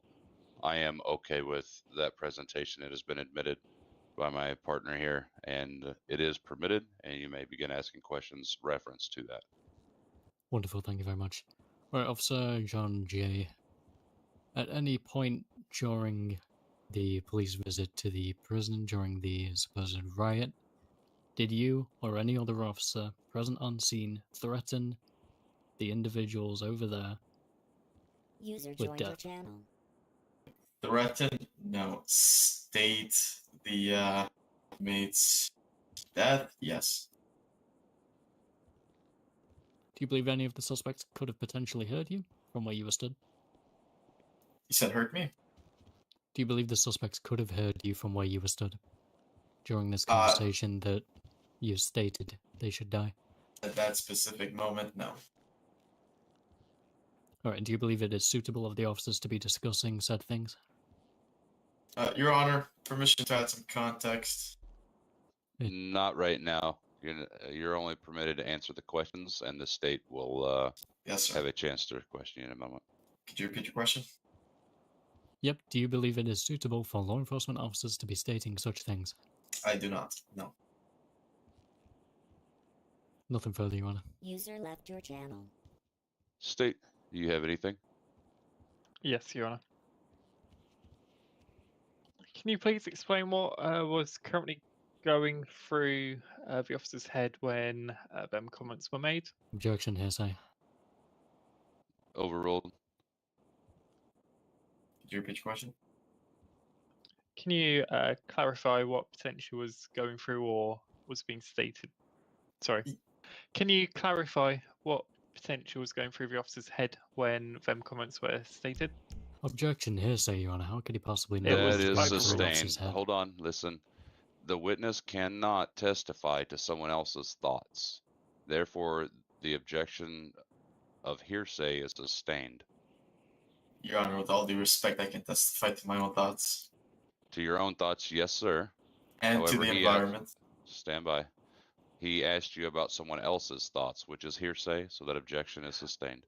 I am okay with that presentation. It has been admitted by my partner here, and it is permitted, and you may begin asking questions reference to that. Wonderful, thank you very much. All right, Officer John J. At any point during the police visit to the prison during the supposed riot, did you or any other officer present on scene threaten the individuals over there User with joined your death? channel. Threaten? No. State the mates death? Yes. Do you believe any of the suspects could have potentially hurt you from where you were stood? You said hurt me? Do you believe the suspects could have hurt you from where you were stood during this conversation that you stated they should die? At that specific moment, no. Alright, do you believe it is suitable of the officers to be discussing said things? Your Honor, permission to add some context. Not right now. You're only permitted to answer the questions, and the state will Yes, sir. have a chance to question you in a moment. Could you repeat your question? Yep, do you believe it is suitable for law enforcement officers to be stating such things? I do not. No. Nothing further, Your Honor. User left your channel. State, do you have anything? Yes, Your Honor. Can you please explain what was currently going through the officer's head when them comments were made? Objection, hearsay. Overruled. Could you repeat your question? Can you clarify what potential was going through or was being stated? Sorry. Can you clarify what potential was going through the officer's head when them comments were stated? Objection, hearsay, Your Honor. How could he possibly know? It That was is what was going through an sustained. officer's head? Hold on, listen. The witness cannot testify to someone else's thoughts. Therefore, the objection of hearsay is sustained. Your Honor, with all due respect, I can testify to my own thoughts. To your own thoughts, yes, sir. And However, to the he environment. Stand by. He asked you about someone else's thoughts, which is hearsay, so that objection is sustained.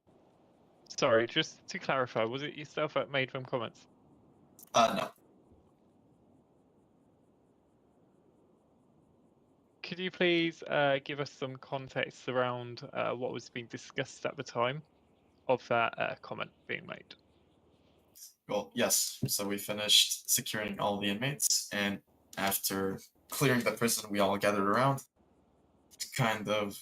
Sorry, just to clarify, was it yourself that made them comments? No. Could you please give us some context around what was being discussed at the time of that comment being made? Well, yes. So we finished securing all the inmates, and after clearing the prison, we all gathered around to kind of,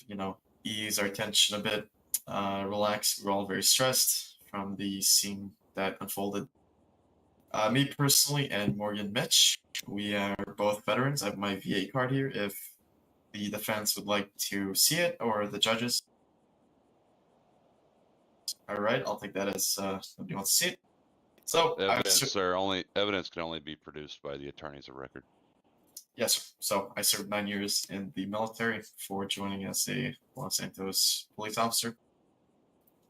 ease our tension a bit, relax. We were all very stressed from the scene that unfolded. Me personally and Morgan Mitch, we are both veterans. I have my VA card here if the defense would like to see it, or the judges. All right, I'll take that as nobody wants to see it. So, Evidence, sir, evidence can only be produced by the attorneys of record. Yes, sir. So I served 9 years in the military before joining as a Los Santos police officer.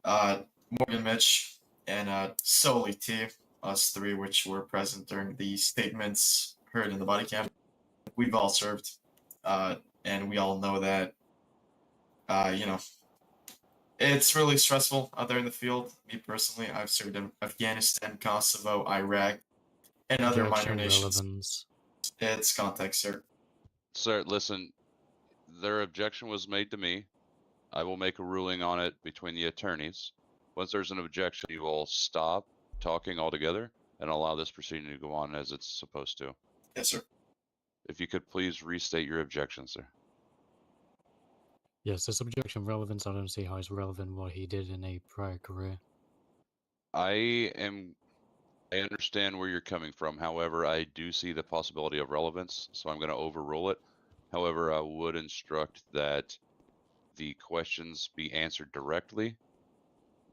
Morgan Mitch and Soli T, us three, which were present during the statements heard in the body cam, we've all served. And we all know that, it's really stressful out there in the field. Me personally, I've served in Afghanistan, Kosovo, Iraq, and other minor nations. Relevance. It's context, sir. Sir, listen, their objection was made to me. I will make a ruling on it between the attorneys. Once there's an objection, you will stop talking altogether and allow this proceeding to go on as it's supposed to. Yes, sir. If you could please restate your objection, sir. Yes, this objection relevance, I don't see how it's relevant what he did in a prior career. I understand where you're coming from. However, I do see the possibility of relevance, so I'm going to overrule it. However, I would instruct that the questions be answered directly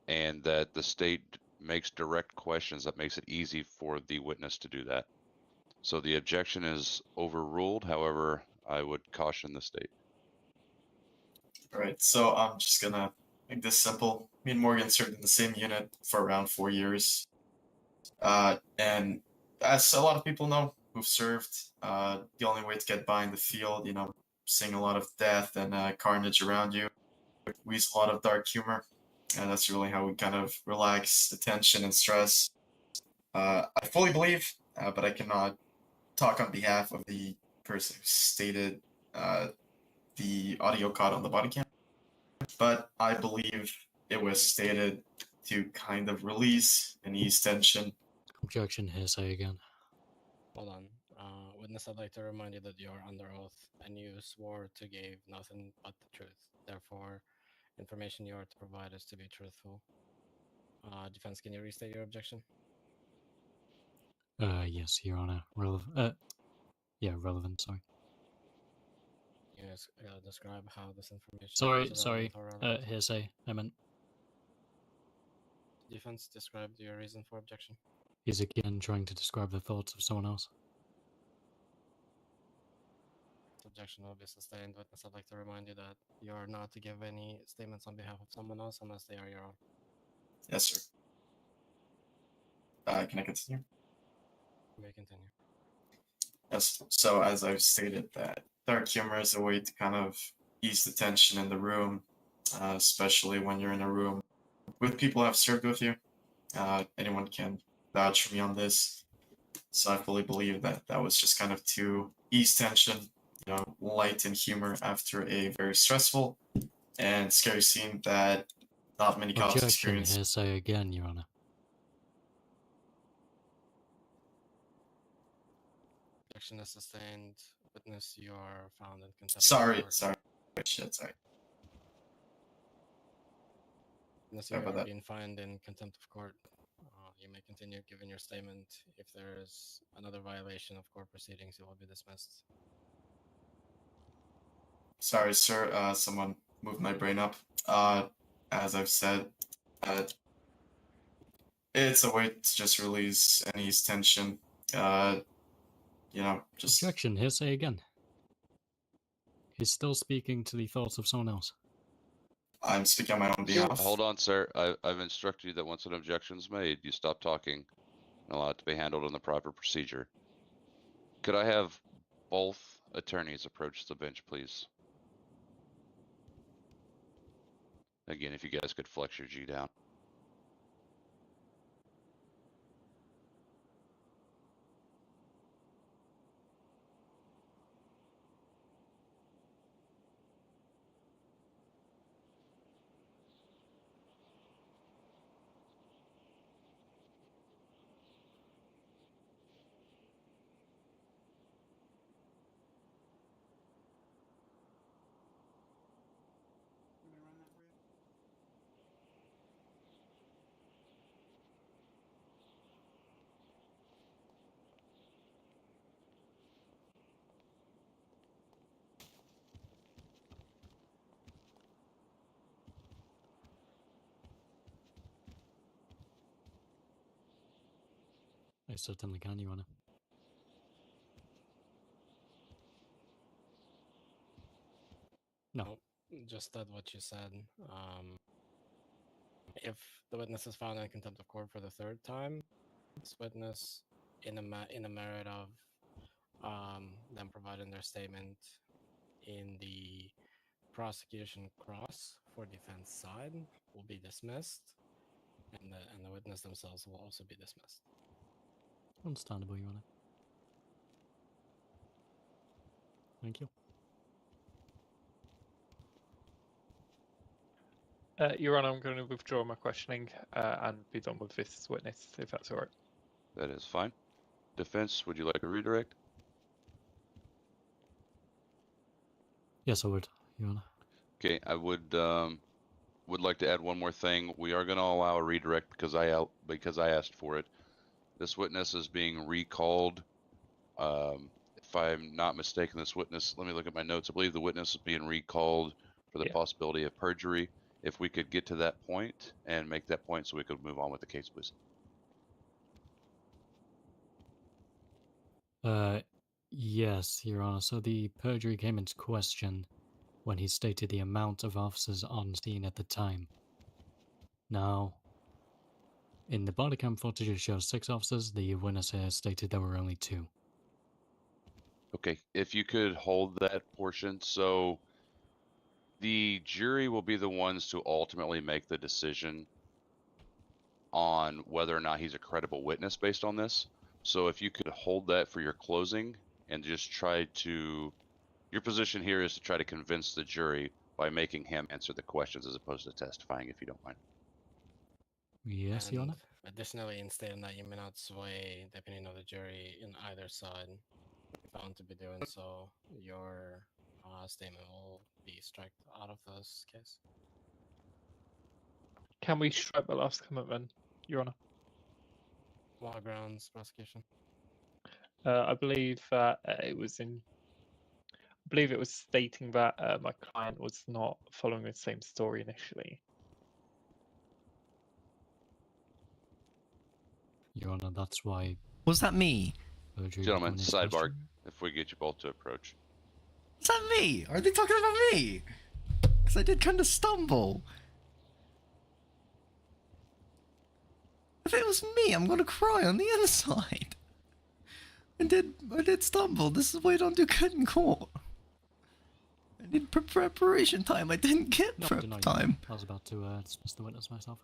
and that the state makes direct questions that makes it easy for the witness to do that. So the objection is overruled. However, I would caution the state. All right, so I'm just gonna make this simple. Me and Morgan served in the same unit for around 4 years. And as a lot of people know who've served, the only way to get by in the field, seeing a lot of death and carnage around you, we use a lot of dark humor, and that's really how we kind of relax the tension and stress. I fully believe, but I cannot talk on behalf of the person who stated the audio caught on the body cam, but I believe it was stated to kind of release and ease tension. Objection, hearsay again. Hold on. Witness, I'd like to remind you that you are under oath and you swore to give nothing but the truth. Therefore, information you are to provide is to be truthful. Defense, can you restate your objection? Yes, Your Honor. Relevant, sorry. Can you describe how this information Sorry, is sorry. relevant or relevant? Hearsay, I meant. Defense, describe your reason for objection. He's again trying to describe the thoughts of someone else. Objection will be sustained. Witness, I'd like to remind you that you are not to give any statements on behalf of someone else unless they are your own. Yes, sir. Can I continue? You may continue. Yes. So as I've stated, that dark humor is a way to kind of ease the tension in the room, especially when you're in a room with people who have served with you. Anyone can vouch for me on this. So I fully believe that that was just kind of to ease tension, lighten humor after a very stressful and scary scene that not many cops Objection, experience. hearsay again, Your Honor. Objection is sustained. Witness, you are found in contempt. Sorry. Of court. Sorry. Witness, Sorry you about are that. being fined in contempt of court. You may continue giving your statement. If there is another violation of court proceedings, you will be dismissed. Sorry, sir. Someone moved my brain up. As I've said, it's a way to just release and ease tension. Just Objection, hearsay again. He's still speaking to the thoughts of someone else. I'm speaking on my own behalf. Hold on, sir. I've instructed you that once an objection is made, you stop talking and allow it to be handled in the proper procedure. Could I have both attorneys approach the bench, please? Again, if you guys could flex your G down. I certainly can, Your Honor. No. Just that what you said. If the witness is found in contempt of court for the third time, this witness, in a merit of them providing their statement in the prosecution cross for defense side, will be dismissed, and the witness themselves will also be dismissed. Understandable, Your Honor. Thank you. Your Honor, I'm going to withdraw my questioning and be done with this witness, if that's all right. That is fine. Defense, would you like a redirect? Yes, I would, Your Honor. Okay, I would like to add one more thing. We are going to allow a redirect because I asked for it. This witness is being recalled. If I'm not mistaken, this witness, let me look at my notes. I believe the witness is being recalled for the possibility of perjury. If we could get to that point and make that point so we could move on with the case, please. Yes, Your Honor. So the perjury came into question when he stated the amount of officers on scene at the time. Now, in the body cam footage, it shows 6 officers. The witness here stated there were only 2. Okay, if you could hold that portion. So the jury will be the ones to ultimately make the decision on whether or not he's a credible witness based on this. So if you could hold that for your closing and just try to, your position here is to try to convince the jury by making him answer the questions as opposed to testifying, if you don't mind. Yes, Your Honor. And additionally, in stating that you may not sway the opinion of the jury in either side, if found to be doing so, your statement will be struck out of this case. Can we strike the last comment then, Your Honor? What grounds prosecution? I believe that it was in. I believe it was stating that my client was not following the same story initially. Your Honor, that's why Was that me? perjury Gentlemen, would come into sidebar, question. if we get you both to approach. Was that me? Are they talking about me? Because I did kind of stumble. If it was me, I'm gonna cry on the inside. I did stumble. This is why I don't do good in court. I need preparation time. I didn't get No, prep deny you. time. I was about to dismiss the witness myself.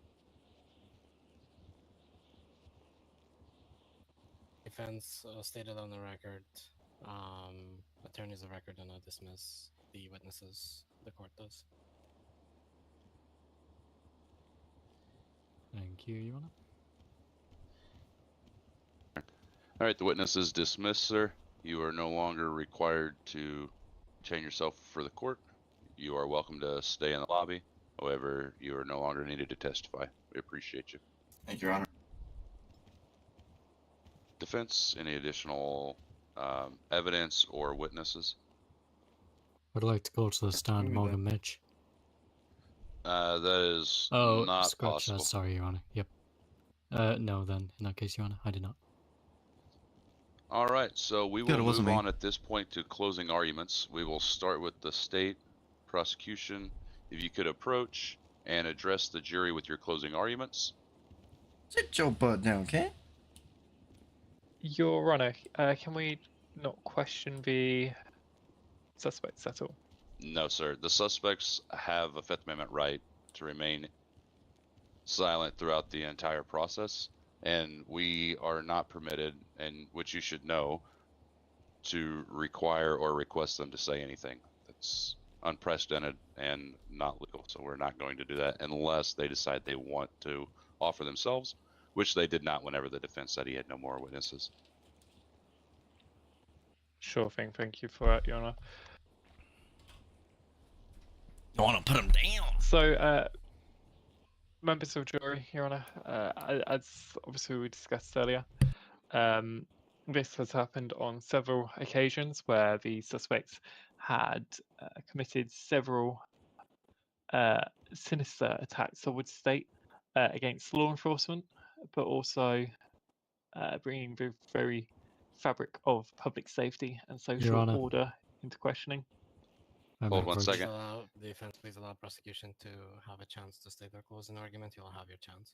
Defense stated on the record, attorneys of record do not dismiss the witnesses. The court does. Thank you, Your Honor. All right, the witness is dismissed, sir. You are no longer required to chain yourself for the court. You are welcome to stay in the lobby. However, you are no longer needed to testify. We appreciate you. Thank you, Your Honor. Defense, any additional evidence or witnesses? I'd like to go to the stand, Maybe Morgan Mitch. That is Oh, not scratch that. possible. Sorry, Your Honor. Yep. No, then, in that case, Your Honor, I did not. All right, so we Good, will it wasn't move me. on at this point to closing arguments. We will start with the state prosecution. If you could approach and address the jury with your closing arguments. Sit your butt down, okay? Your Honor, can we not question the suspects at all? No, sir. The suspects have a Fifth Amendment right to remain silent throughout the entire process, and we are not permitted, and which you should know, to require or request them to say anything. That's unprecedented and not legal. So we're not going to do that unless they decide they want to offer themselves, which they did not whenever the defense said he had no more witnesses. Sure thing. Thank you for that, Your Honor. You want to put him down? So, members of jury, Your Honor, as obviously we discussed earlier, this has happened on several occasions where the suspects had committed several sinister attacks, I would state, against law enforcement, but also bringing the very fabric of public safety and social Honor. order into questioning. Hold one second. Allow the defense, please allow prosecution to have a chance to state their closing argument. You'll have your chance.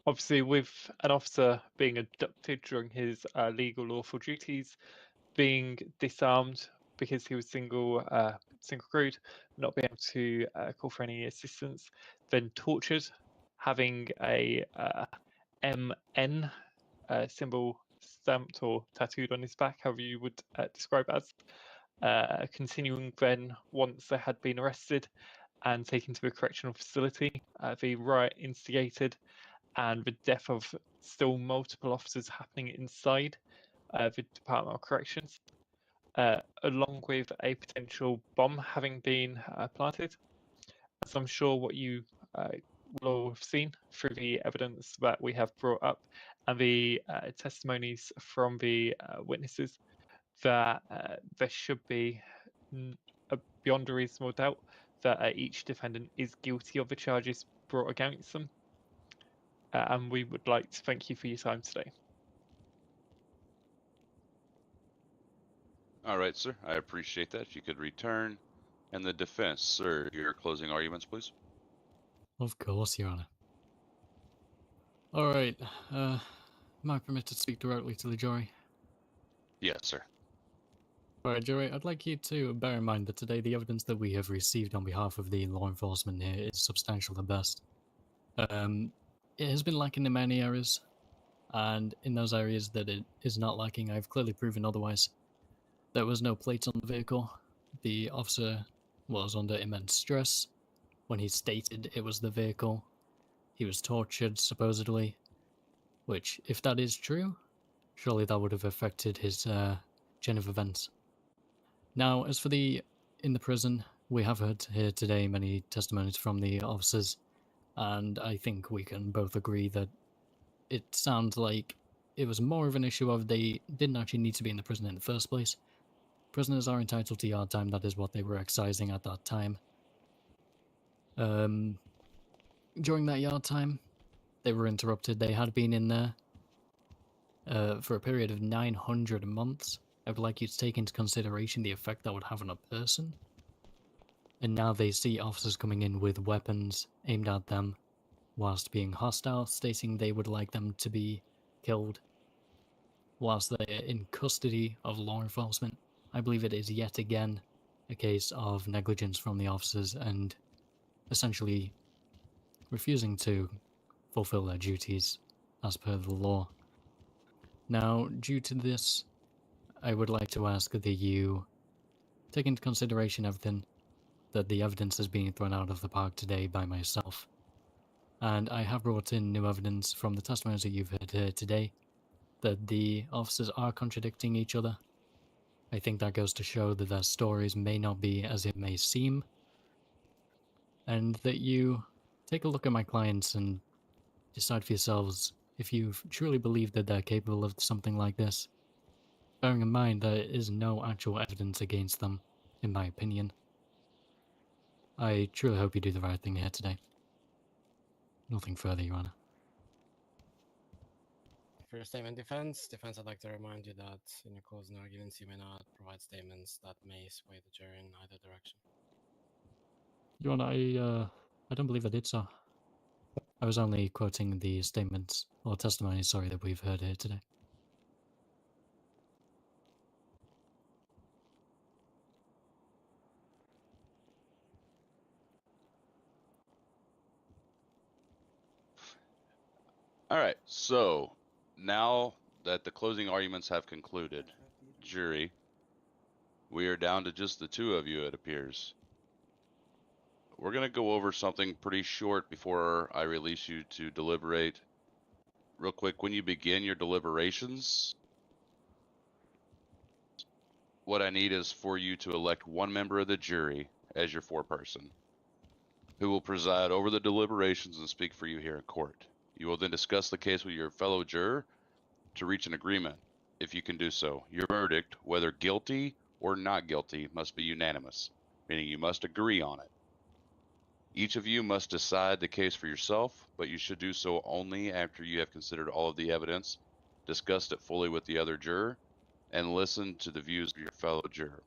Obviously, with an officer being abducted during his legal lawful duties, being disarmed because he was single crewed, not being able to call for any assistance, then tortured, having a MN symbol stamped or tattooed on his back, however you would describe it as, continuing then once they had been arrested and taken to a correctional facility, the riot instigated, and the death of still multiple officers happening inside the Department of Corrections. along with a potential bomb having been planted. As I'm sure what you will all have seen through the evidence that we have brought up and the testimonies from the witnesses, that there should be beyond a reasonable doubt that each defendant is guilty of the charges brought against them. And we would like to thank you for your time today. All right, sir. I appreciate that. If you could return. And the defense, sir, your closing arguments, please. Of course, Your Honor. Alright, am I permitted to speak directly to the jury? Yes, sir. Alright, jury, I'd like you to bear in mind that today the evidence that we have received on behalf of the law enforcement here is substantial at best. It has been lacking in many areas, and in those areas that it is not lacking, I've clearly proven otherwise. There was no plates on the vehicle. The officer was under immense stress when he stated it was the vehicle. He was tortured, supposedly, which, if that is true, surely that would have affected his chain of events. Now, as for in the prison, we have heard here today many testimonies from the officers, and I think we can both agree that it sounds like it was more of an issue of they didn't actually need to be in the prison in the first place. Prisoners are entitled to yard time, that is what they were excising at that time. During that yard time, they were interrupted. They had been in there for a period of 900 months. I would like you to take into consideration the effect that would have on a person. And now they see officers coming in with weapons aimed at them whilst being hostile, stating they would like them to be killed whilst they are in custody of law enforcement. I believe it is yet again a case of negligence from the officers and essentially refusing to fulfill their duties as per the law. Now, due to this, I would like to ask that you take into consideration everything that the evidence is being thrown out of the park today by myself. And I have brought in new evidence from the testimonies that you've heard here today that the officers are contradicting each other. I think that goes to show that their stories may not be as it may seem, and that you take a look at my clients and decide for yourselves if you truly believe that they're capable of something like this, bearing in mind there is no actual evidence against them, in my opinion. I truly hope you do the right thing here today. Nothing further, Your Honor. For your statement, defense, I'd like to remind you that in your closing arguments, you may not provide statements that may sway the jury in either direction. Your Honor, I don't believe I did so. I was only quoting the statements, or testimonies, sorry, that we've heard here today. All right, so now that the closing arguments have concluded, jury, we are down to just the two of you, it appears. We're going to go over something pretty short before I release you to deliberate. Real quick, when you begin your deliberations, what I need is for you to elect one member of the jury as your foreperson, who will preside over the deliberations and speak for you here in court. You will then discuss the case with your fellow juror to reach an agreement, if you can do so. Your verdict, whether guilty or not guilty, must be unanimous, meaning you must agree on it. Each of you must decide the case for yourself, but you should do so only after you have considered all of the evidence, discussed it fully with the other juror, and listened to the views of your fellow juror.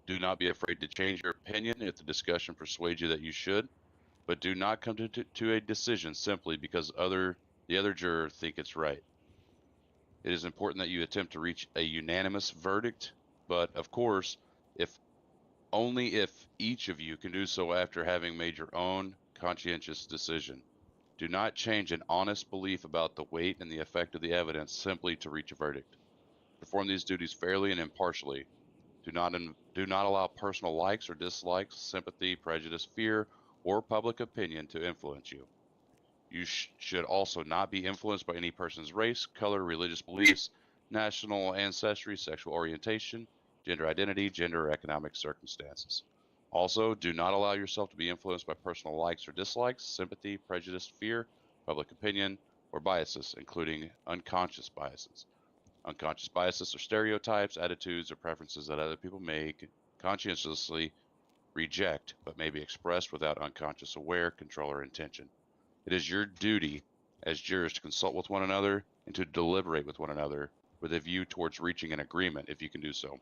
Do not be afraid to change your opinion if the discussion persuades you that you should, but do not come to a decision simply because the other juror think it's right. It is important that you attempt to reach a unanimous verdict, but of course, only if each of you can do so after having made your own conscientious decision. Do not change an honest belief about the weight and the effect of the evidence simply to reach a verdict. Perform these duties fairly and impartially. Do not allow personal likes or dislikes, sympathy, prejudice, fear, or public opinion to influence you. You should also not be influenced by any person's race, color, religious beliefs, national ancestry, sexual orientation, gender identity, gender, or economic circumstances. Also, do not allow yourself to be influenced by personal likes or dislikes, sympathy, prejudice, fear, public opinion, or biases, including unconscious biases. Unconscious biases are stereotypes, attitudes, or preferences that other people may conscientiously reject, but may be expressed without unconscious aware, control, or intention. It is your duty as jurors to consult with one another and to deliberate with one another with a view towards reaching an agreement if you can do so.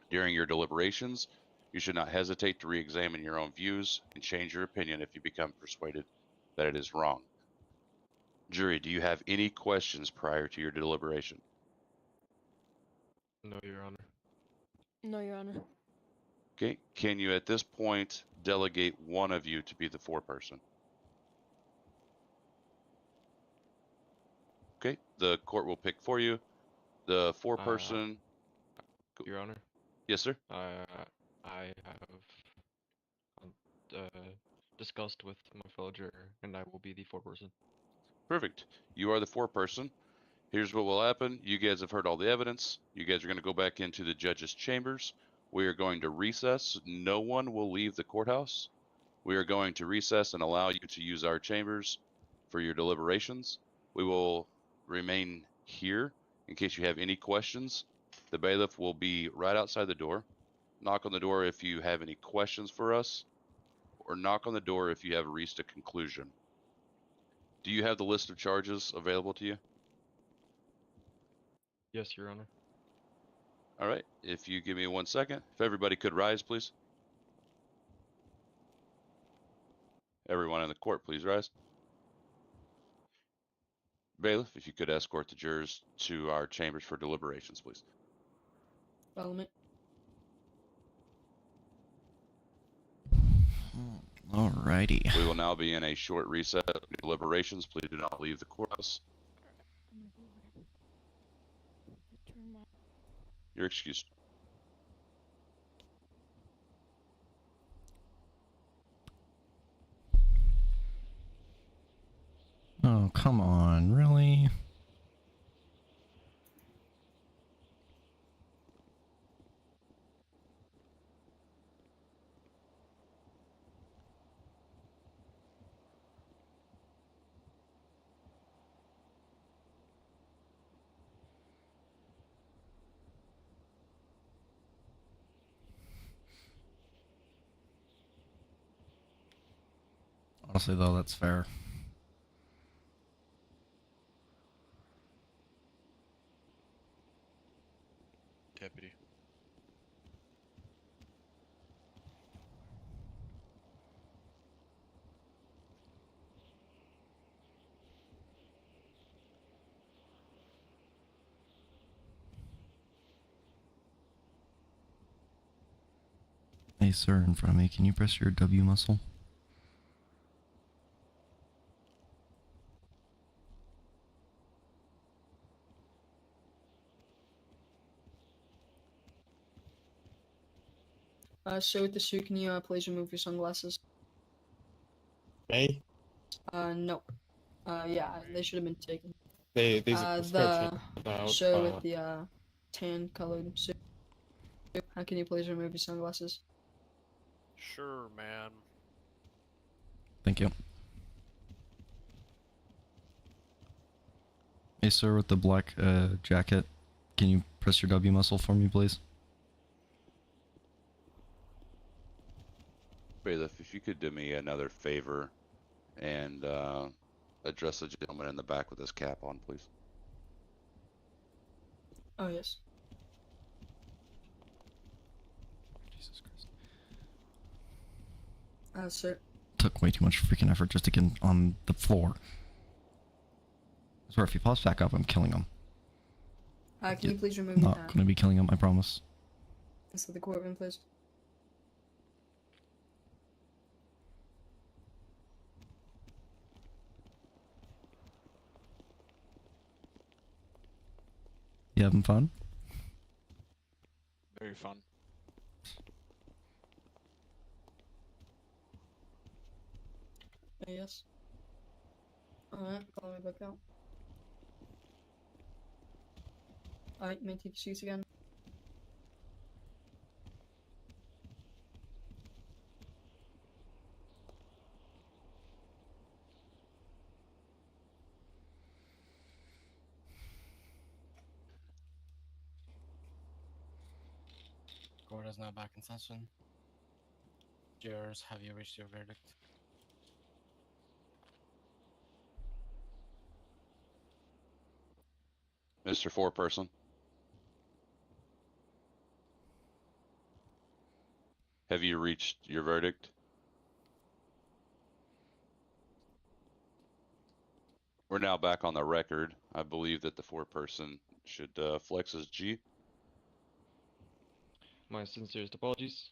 During your deliberations, you should not hesitate to re-examine your own views and change your opinion if you become persuaded that it is wrong. Jury, do you have any questions prior to your deliberation? No, Your Honor. No, Your Honor. Okay, can you at this point delegate one of you to be the foreperson? Okay, the court will pick for you. The foreperson. Your Honor. Yes, sir. I have discussed with my fellow juror, and I will be the foreperson. Perfect. You are the foreperson. Here's what will happen. You guys have heard all the evidence. You guys are going to go back into the judge's chambers. We are going to recess. No one will leave the courthouse. We are going to recess and allow you to use our chambers for your deliberations. We will remain here in case you have any questions. The bailiff will be right outside the door. Knock on the door if you have any questions for us, or knock on the door if you have reached a conclusion. Do you have the list of charges available to you? Yes, Your Honor. All right, if you give me 1 second, if everybody could rise, please. Everyone in the court, please rise. Bailiff, if you could escort the jurors to our chambers for deliberations, please. Follow me. Alrighty. We will now be in a short recess of deliberations. Please do not leave the courthouse. You're excused. Oh, come on, really? Honestly, though, that's fair. Deputy. Hey, sir, in front of me, can you press your W muscle? So with the suit, can you please remove your sunglasses? Hey, No. Yeah, they should have been taken. these are The prescription about, show with the tan colored suit. How can you please remove your sunglasses? Sure, man. Thank you. Hey, sir, with the black jacket, can you press your W muscle for me, please? Bailiff, if you could do me another favor and address the gentleman in the back with his cap on, please. Oh, yes. Jesus Christ. Sir. Took way too much freaking effort just to get on the floor. I swear, if he pops back up, I'm killing him. Can you please remove your Not hat? gonna be killing him, I promise. Into the courtroom, please. You having fun? Very fun. Yes. Alright, follow me back out. Alright, may I take your seats again? Court is now back in session. Jurors, have you reached your verdict? Mr. Foreperson. Have you reached your verdict? We're now back on the record. I believe that the foreperson should flex his G. My sincerest apologies.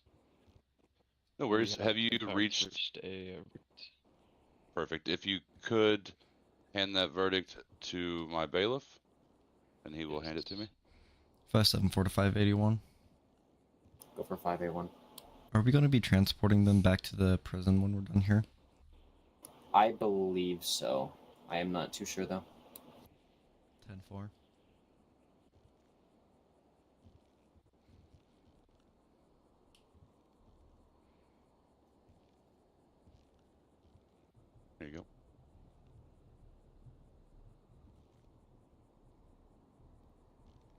No We worries. Have you in fact reached? a verdict. Perfect. If you could hand that verdict to my bailiff, and he will hand it to me. 574 to 581. Go for 5A1. Are we going to be transporting them back to the prison when we're done here? I believe so. I am not too sure though. 10-4. There you go.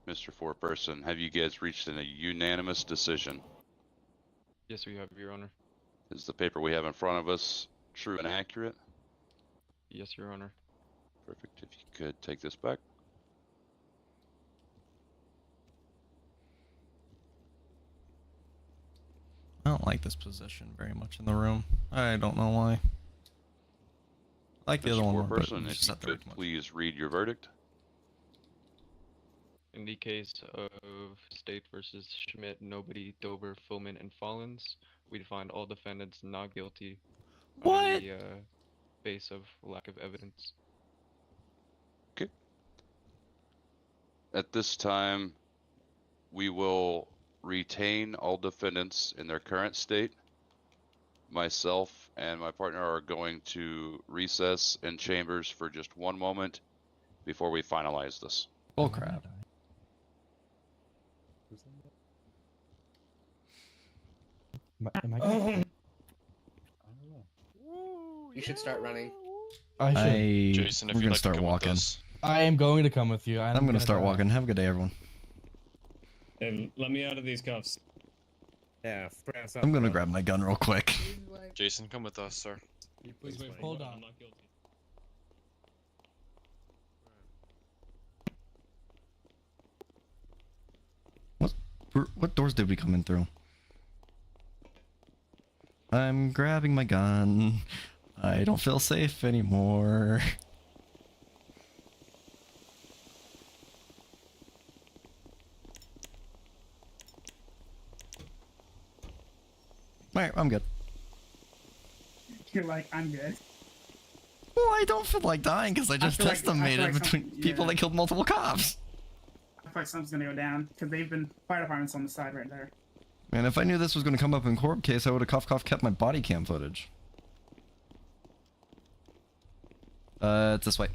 Mr. Foreperson, have you guys reached a unanimous decision? Yes, we have, Your Honor. Is the paper we have in front of us true and accurate? Yes, Your Honor. Perfect. If you could take this back. I don't like this position very much in the room. I don't know why. I like the other one more, but Foreperson, it's if just you not there could much. please read your verdict. In the case of State versus Schmidt, Nobody, Dober, Fullman, and Follins, we find all defendants not guilty on the base of lack of evidence. Okay. At this time, we will retain all defendants in their current state. Myself and my partner are going to recess in chambers for just one moment before we finalize this. Bull crap. Am I going? You should start running. I should. Jason, if we're you'd gonna like to start come with walking. us. I am going to come with you. I'm gonna start die. walking. Have a good day, everyone. Hey, let me out of these cuffs. Yeah, press up, I'm gonna bro. grab my gun real quick. Jason, come with us, sir. Please wait for Hold me. on. I'm not guilty. What doors did we come in through? I'm grabbing my gun. I don't feel safe anymore. Alright, I'm good. You're like, I'm good. Well, I don't feel like dying because I just feel like- estimated I feel like between some- people yeah. that killed multiple cops. I feel like something's gonna go down because they've been fire departments on the side right there. Man, if I knew this was going to come up in court case, I would have cough kept my body cam footage. It's this way.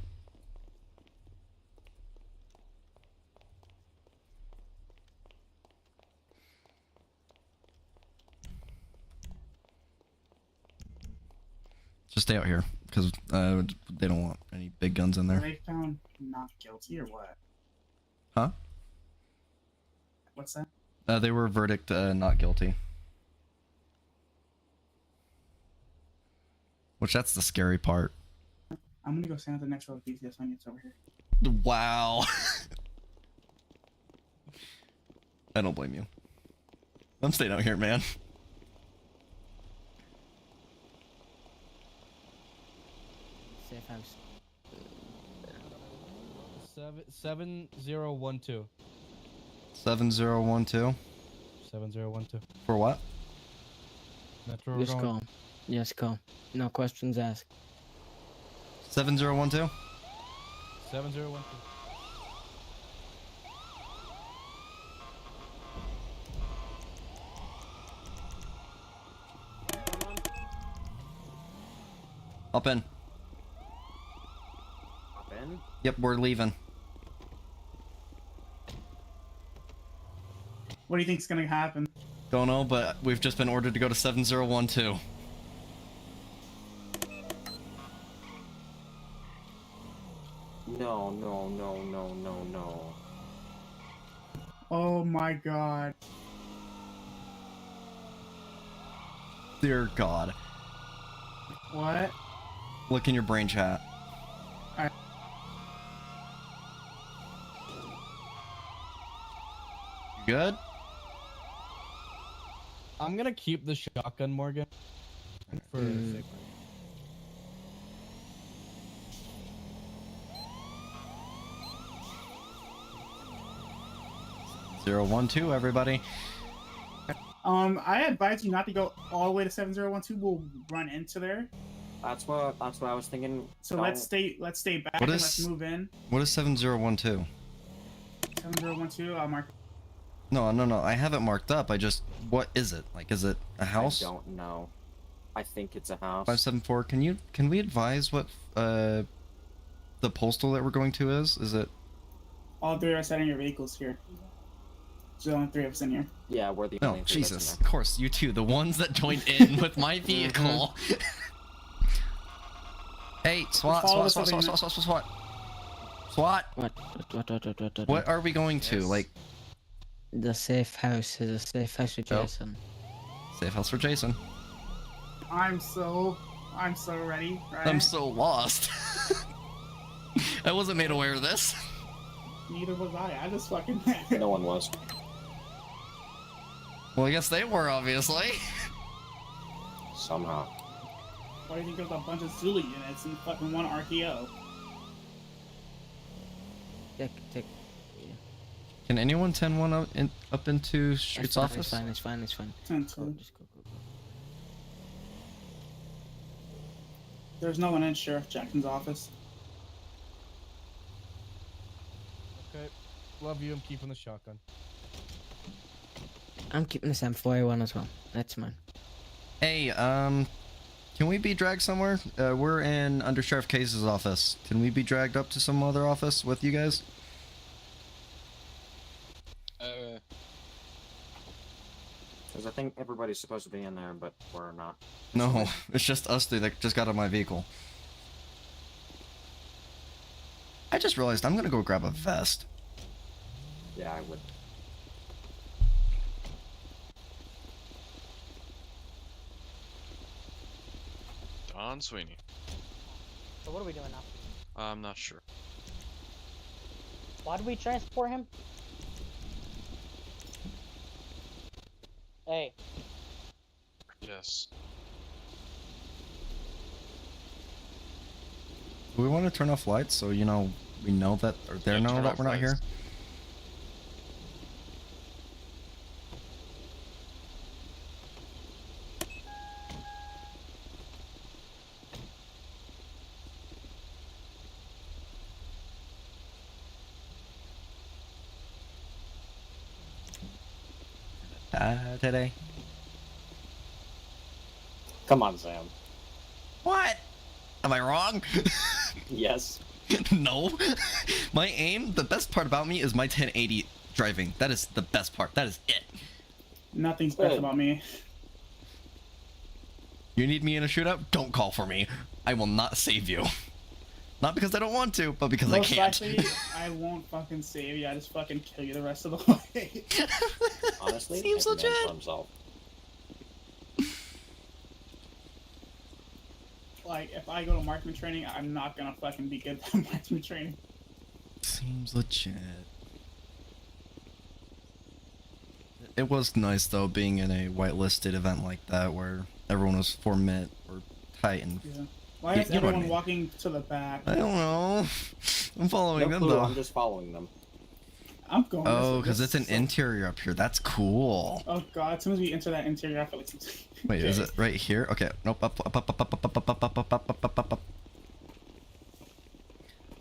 Just stay out here, because they don't want any big guns in Are there. they found not guilty or what? Huh? What's that? They were verdict not guilty. Which, that's the scary part. I'm gonna go stand at the next row of BCS onions over here. Wow. I don't blame you. I'm staying out here, man. Safe house. 7012. 7012. 7012. For what? That's where we're Just going. call. Yes, call. No questions asked. 7012? 7012. Up in. Hop in. Yep, we're leaving. What do you think's gonna happen? Don't know, but we've just been ordered to go to 7012. No, no, no, no, no, no. Oh my god. Dear God. What? Look in your brain chat. Alright. You good? I'm gonna keep the shotgun, Morgan. For sake. 012, everybody. I advise you not to go all the way to 7012. We'll run into there. That's what I was thinking. So Don't- let's stay back What and is- let's move in. What is 7012? 7012. I'll mark. No, I have it marked up. What is it? Like, is it a house? I don't know. I think it's a house. 574. Can we advise what the postal that we're going to is? Is it? All three are setting your vehicles here. So only three of us in here. Yeah, we're the No, only three that's in Jesus. there. Of course, you two, the ones that joined in with my vehicle. Hey, SWAT. What are we going to? Like, The safe house is a safe house for Jason. safe house for Jason. I'm so ready. Right? I'm so lost. I wasn't made aware of this. Neither was I. I just fucking. No one was. Well, I guess they were, obviously. Somehow. Why do you think there's a bunch of Zulu units and fucking one RTO? Take. Can anyone 10-1 up into Street's office? It's fine. 10-2. Just go. There's no one in Sheriff Jackson's office. Okay. Love you. I'm keeping the shotgun. I'm keeping this M41 as well. That's mine. Hey, can we be dragged somewhere? We're in Under Sheriff Case's office. Can we be dragged up to some other office with you guys? Because I think everybody's supposed to be in there, but we're not. No, it's just us three that just got on my vehicle. I just realized I'm gonna go grab a vest. Yeah, I would. Don Sweeney. So what are we doing now? I'm not sure. Why did we transport him? Hey. Yes. Do we want to turn off lights so we know that, or they know turn that off we're not here? lights. Today. Come on, Sam. What? Am I wrong? Yes. No. My aim, the best part about me is my 1080 driving. That is the best part. That is it. Nothing special about me. You need me in a shootout? Don't call for me. I will not save you. Not because I don't want to, but because I Most can't. likely, I won't fucking save you. I just fucking kill you the rest of the way. Honestly, Seems every man legit. for himself. Like, if I go to marksman training, I'm not gonna fucking be good at marksman training. Seems legit. It was nice though being in a whitelisted event like that where everyone was for mid or tight and. Yeah. Why You- is you know what I everyone mean. walking to the back? I don't know. I'm following No them clue, though. I'm just following them. I'm going. Oh, this- because this it's an is- interior up here. That's cool. Oh god, as soon as we enter that interior, I feel like. Wait, is it right here? Okay, nope. Up.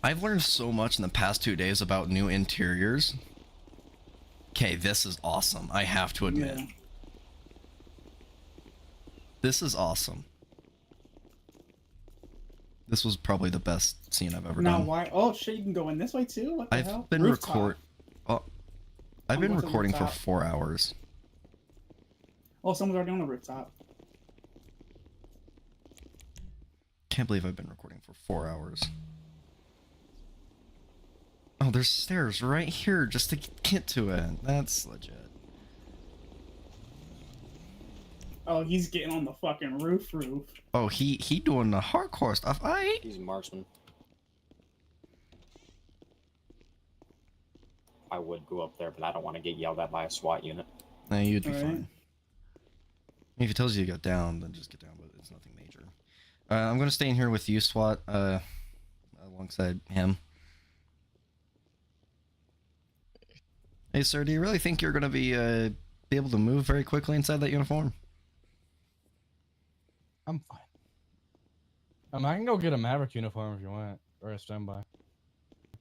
I've learned so much in the past 2 days about new interiors. Okay, this is awesome. I have to admit. Yeah. This is awesome. This was probably the best scene I've ever Now done. why? Oh shit, you can go in this way too. What the hell? I've been Rooftop. I've I'm been going to the recording for rooftop. 4 hours. Oh, someone's already on the rooftop. Can't believe I've been recording for 4 hours. Oh, there's stairs right here just to get to it. That's legit. Oh, he's getting on the fucking roof. Oh, he doing the hardcore stuff. He's a marksman. I would go up there, but I don't want to get yelled at by a SWAT unit. Nah, you'd be Alright. fine. If he tells you to get down, then just get down, but it's nothing major. I'm gonna stay in here with you, SWAT, alongside him. Hey, sir, do you really think you're gonna be able to move very quickly inside that uniform? I'm fine. I can go get a Maverick uniform if you want, or a standby.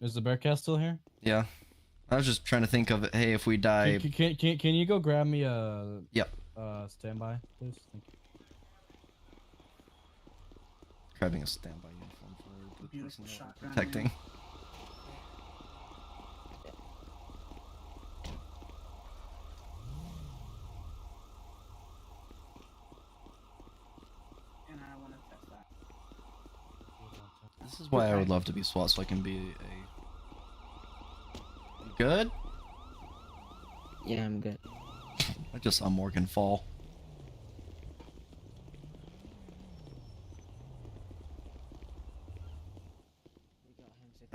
Is the Bearcat still here? Yeah. I was just trying to think of it. Hey, if we die. Can you go grab me a standby, please? Thank you. Grabbing a standby uniform for the Beautiful person that shotgun, we're protecting. And I want to test that. This is why I would love to be SWAT, so I can be a... You good? Yeah, I'm good. I just saw Morgan fall.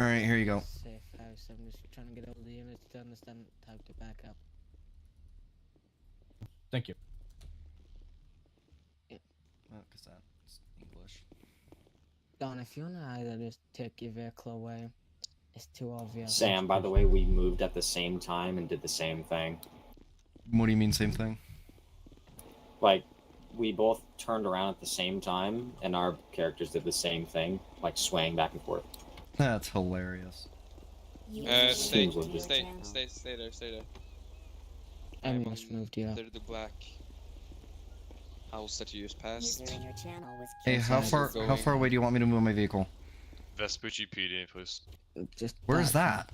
Alright, here you go. Safe house. I'm just trying to get all the units to understand how to back up. Thank you. Yeah. Oh, because that's English. Don, if you wanna either just take your vehicle away, it's too obvious. Sam, by the way, we moved at the same time and did the same thing. What do you mean, same thing? Like, we both turned around at the same time, and our characters did the same thing, like swaying back and forth. That's hilarious. Stay Seems legit. there. I must move you up. They're the black house that you just passed. User in your channel was Hey, how far away do you want me to move my vehicle? Vespucci PD, please. Just Where's that?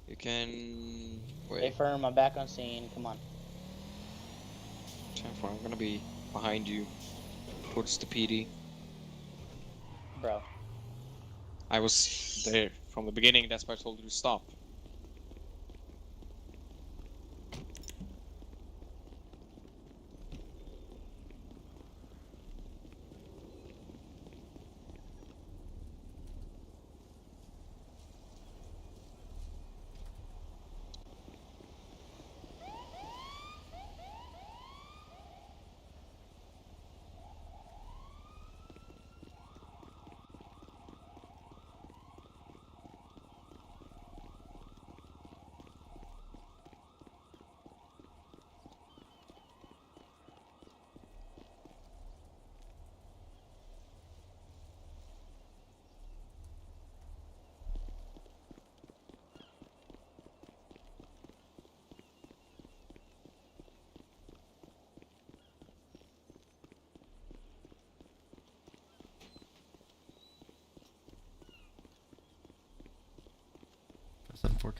You can Stay firm, I'm back on scene, come on. 10-4, I'm gonna be behind you towards the PD. Bro. I was there from the beginning, that's why I told you to stop.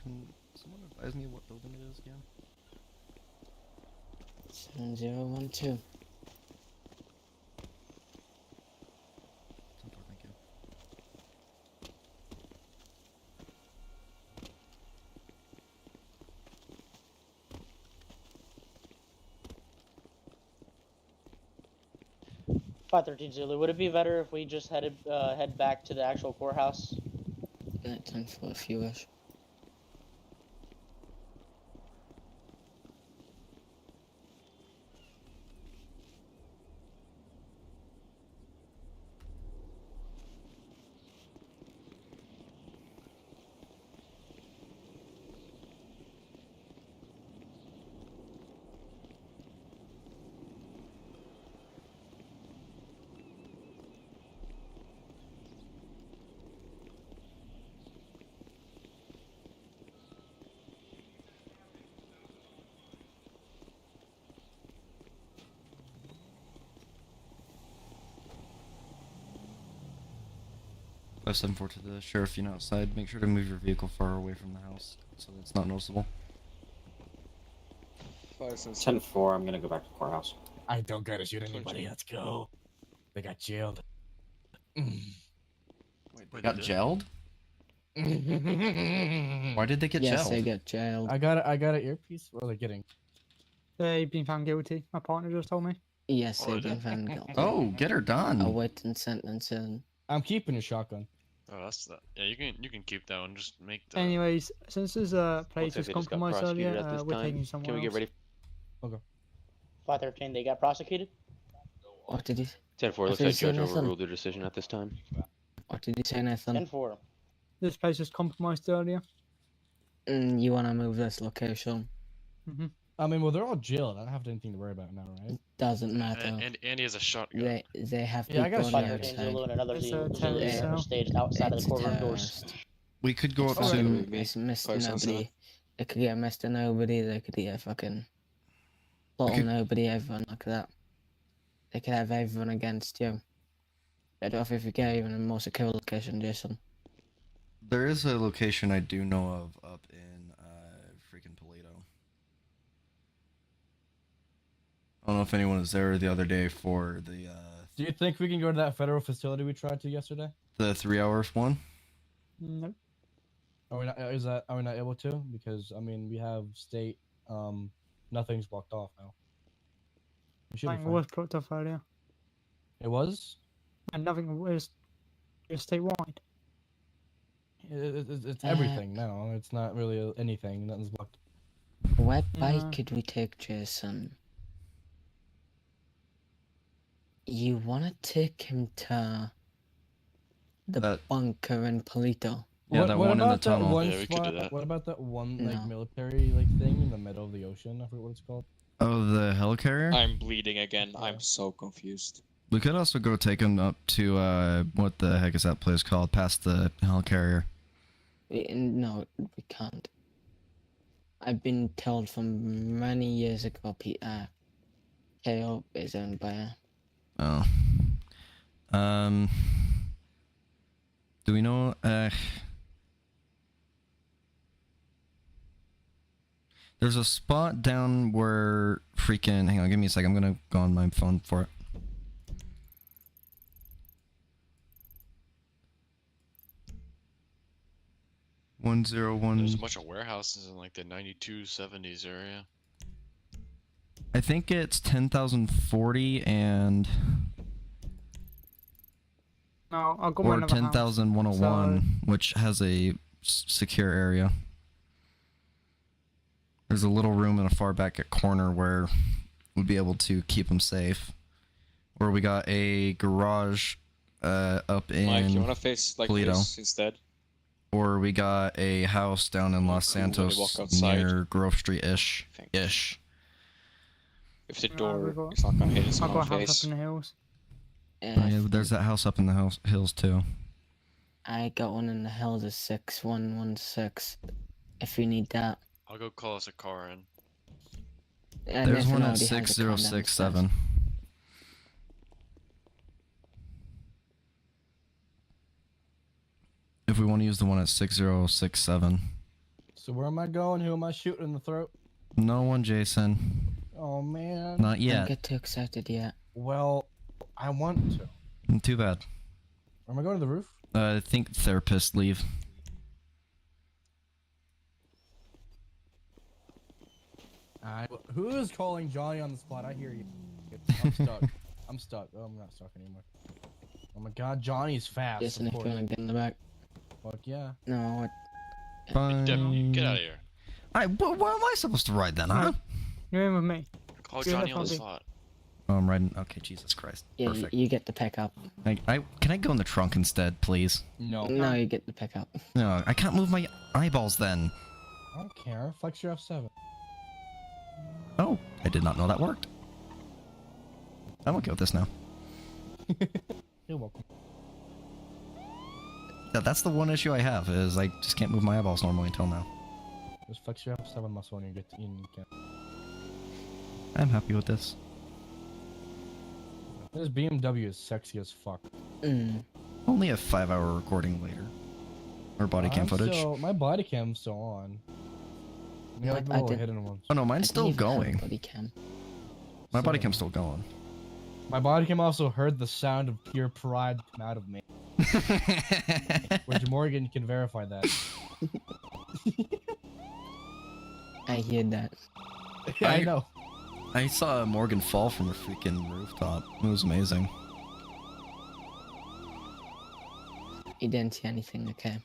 Can someone advise me what building it is again? 7012. Thank you. 513 Zulu, would it be better if we just head back to the actual courthouse? Yeah, 10 for a few-ish. Five 7-4 to the sheriff unit outside. Make sure to move your vehicle far away from the house so that it's not noticeable. 10-4, I'm gonna go back to the courthouse. I don't gotta shoot anybody. Let's go. They got jailed. Wait, they got jailed? Why did they get yes, jailed? they get jailed. I got an earpiece. What are they getting? They've been found guilty. My partner just told me. Yes, Oh, they've it been is? found guilty. Oh, get her done. Awaiting sentencing. I'm keeping a shotgun. Oh, that's that. Yeah, you can keep that one. Just make the. Anyways, since there's a place Looks like was they just got compromised prosecuted earlier, at this we're time. taking someone Can we get else. ready? Okay. 513, they got prosecuted? What did you? 10-4, What looks did you like say, judge Nathan? overruled their decision at this time. What did you say, Nathan? 10-4. This place was compromised earlier. You wanna move this location? I mean, well, they're all jailed. I don't have anything to worry about now, right? Doesn't matter. And Andy has a shotgun. They have Yeah, I people got on the a outside. Zulu and another It's Zulu, a Zulu terrorist are cell. staged outside of It's the a courtroom doors. terrorist. We could go up It's to. Mr. Nobody. They could get Mr. Nobody. They could get fucking Little Nobody. Everyone like that. They could have everyone against you. Better off if you get even a more secure location, Jason. There is a location I do know of up in freaking Toledo. I don't know if anyone was there the other day for the Do you think we can go to that federal facility we tried to yesterday? the 3-hour one. No. Are we not? Are we not able to? Because I mean, we have state. Nothing's blocked off now. We should be Nothing fine. was blocked off earlier. It was. And nothing was statewide. It's everything now. It's not really anything. Nothing's blocked. What bike could we take, Jason? You wanna take him to the bunker in Polito? Yeah, that one in the about that tunnel. one Yeah, we could do spot- that. What about that one like No. military like thing in the middle of the ocean? I forget what it's called. Oh, the helicarrier? I'm bleeding again. I'm so confused. We could also go take him up to, what the heck is that place called? Past the helicarrier. No, we can't. I've been told from many years ago, KO is owned by a... Oh. Do we know, there's a spot down where freaking, hang on, give me a sec, I'm gonna go on my phone for it. There's a bunch of warehouses in like the 9270s area. I think it's 10,040 and No, I'll go or another house. 10,101, which has a secure area. There's a little room in a far back corner where we'd be able to keep them safe. Or we got a garage up in Mike, you wanna face like Toledo. this instead? Or we got a house down in Los Cool, when you Santos walk outside. near Grove Street-ish. If the we'll door go- is not gonna hit his I'll go a own house face. up in the hills. Oh, yeah, there's that house up in the hills too. I got one in the hills of 6116. If you need that. I'll go call us a car in. And There's if one at nobody has a car 6067. If we want to use the one at 6067. So where am I going? Who am I shooting in the throat? No one, Jason. Oh man. Not Don't yet. get too excited yet. Well, I want to. Too bad. Am I going to the roof? I think therapists leave. Who is calling Johnny on the spot? I hear you. I'm stuck. I'm stuck. Oh, I'm not stuck anymore. Oh my god, Johnny's fast. Jason, if you support want me. to get in the back. Fuck yeah. No. Fine. Get out of here. Why am I supposed to ride then, huh? You're in with me. Call You're Johnny on the FLB. spot. Oh, I'm riding. Okay, Jesus Christ. Yeah, Perfect. you get the pickup. Can I go in the trunk instead, please? No. No, you get the pickup. No, I can't move my eyeballs then. I don't care. Flex your F7. Oh, I did not know that worked. I'm okay with this now. You're welcome. Yeah, that's the one issue I have, is I just can't move my eyeballs normally until now. Just flex your F7 muscle and you get in. You can. I'm happy with this. This BMW is sexy as fuck. Only a 5-hour recording later. Or body cam footage. My body cam's still on. You No, like the I little did- hidden ones. Oh no, mine's I still didn't even have a going. body cam. My body cam's still going. My body cam also heard the sound of pure pride come out of me. Which Morgan can verify that. I hear that. Yeah, I know. I saw Morgan fall from a freaking rooftop. It was amazing. You didn't see anything, okay.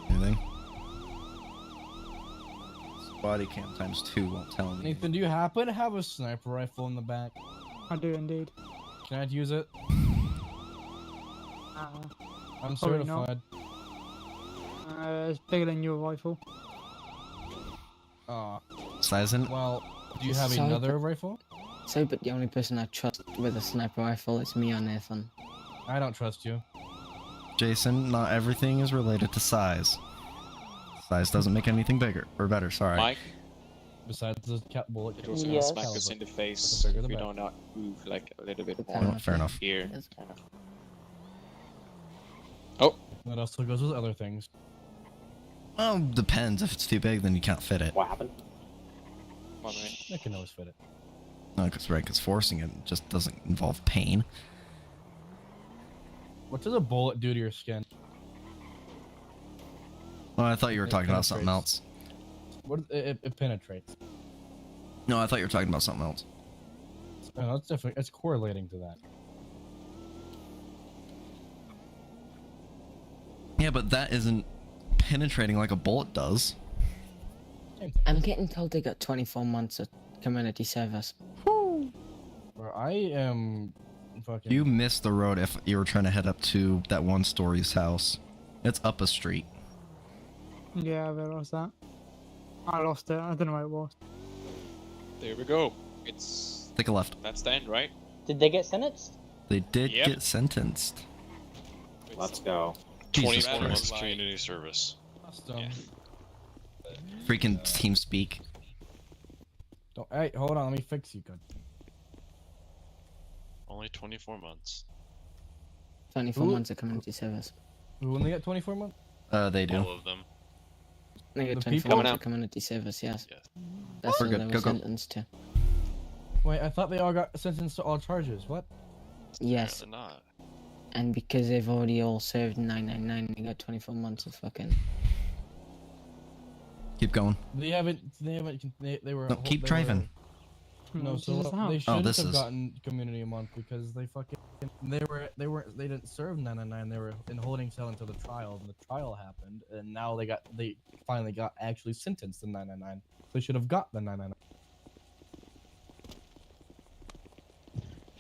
Anything? Body cam times 2 won't tell me. Nathan, do you happen to have a sniper rifle in the back? I do indeed. Can I use it? I'm Probably not. certified. It's bigger than your rifle. Sizing? Well, do you have Sorry, another but- rifle? So, but the only person I trust with a sniper rifle is me or Nathan. I don't trust you. Jason, not everything is related to size. Size doesn't make anything bigger or better. Sorry. Mike, Besides the cat bullet. it was gonna Yes. smack us in the face The bigger if the we better. don't not move like a little bit Fair more. enough, fair enough. Here. Yes. Oh, That also goes with other things. Well, depends. If it's too big, then you can't fit it. What happened? 1 minute. I can always fit it. No, because forcing it just doesn't involve pain. What does a bullet do to your skin? Well, I thought you were It talking about something penetrates. else. What it penetrates. No, I thought you were talking about something else. No, it's definitely it's correlating to that. Yeah, but that isn't penetrating like a bullet does. I'm getting told they got 24 months of community service. Where I am fucking. You missed the road if you were trying to head up to that one story's house. It's up a street. Yeah, I realised that. I lost it. I don't know where it was. There we go. It's Take a left. that's the end, right? Did they get sentenced? They did Yep. get sentenced. Let's go. Jesus 24 Christ. months community service. Yeah. Freaking team speak. Don't, hey, hold on. Let me fix you. Good. Only 24 months. 24 Ooh. months of community service. Who only get 24 months? They do. All of them. They get The 24 people? months of community service, yes. Yes. That's We're what good. they Go, were go. sentenced to. Wait, I thought they all got sentenced to all charges. What? Yes, Apparently not. and because they've already all served 999, they got 24 months of fucking. Keep going. They haven't. They were. No, keep driving. No, This so is how- they Oh, shouldn't this have is- gotten community a month because they fucking they didn't serve 999. They were in holding cell until the trial, and the trial happened, and now they finally got actually sentenced to 999. They should have got the 999.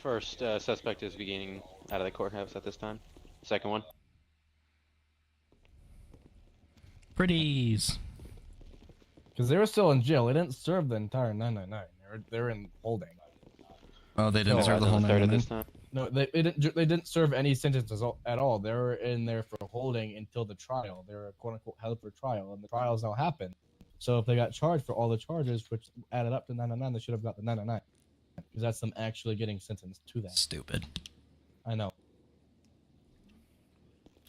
First suspect is beginning out of the courthouse at this time. Second one. Pretties. Because they were still in jail. They didn't serve the entire 999. They were in holding. Oh, they didn't No, serve the There's whole a third of 999? this time. No, they didn't serve any sentences at all. They were in there for holding until the trial. They were quote unquote held for trial, and the trials now happened. So if they got charged for all the charges, which added up to 999, they should have got the 999. Because that's them actually getting sentenced to that. Stupid. I know.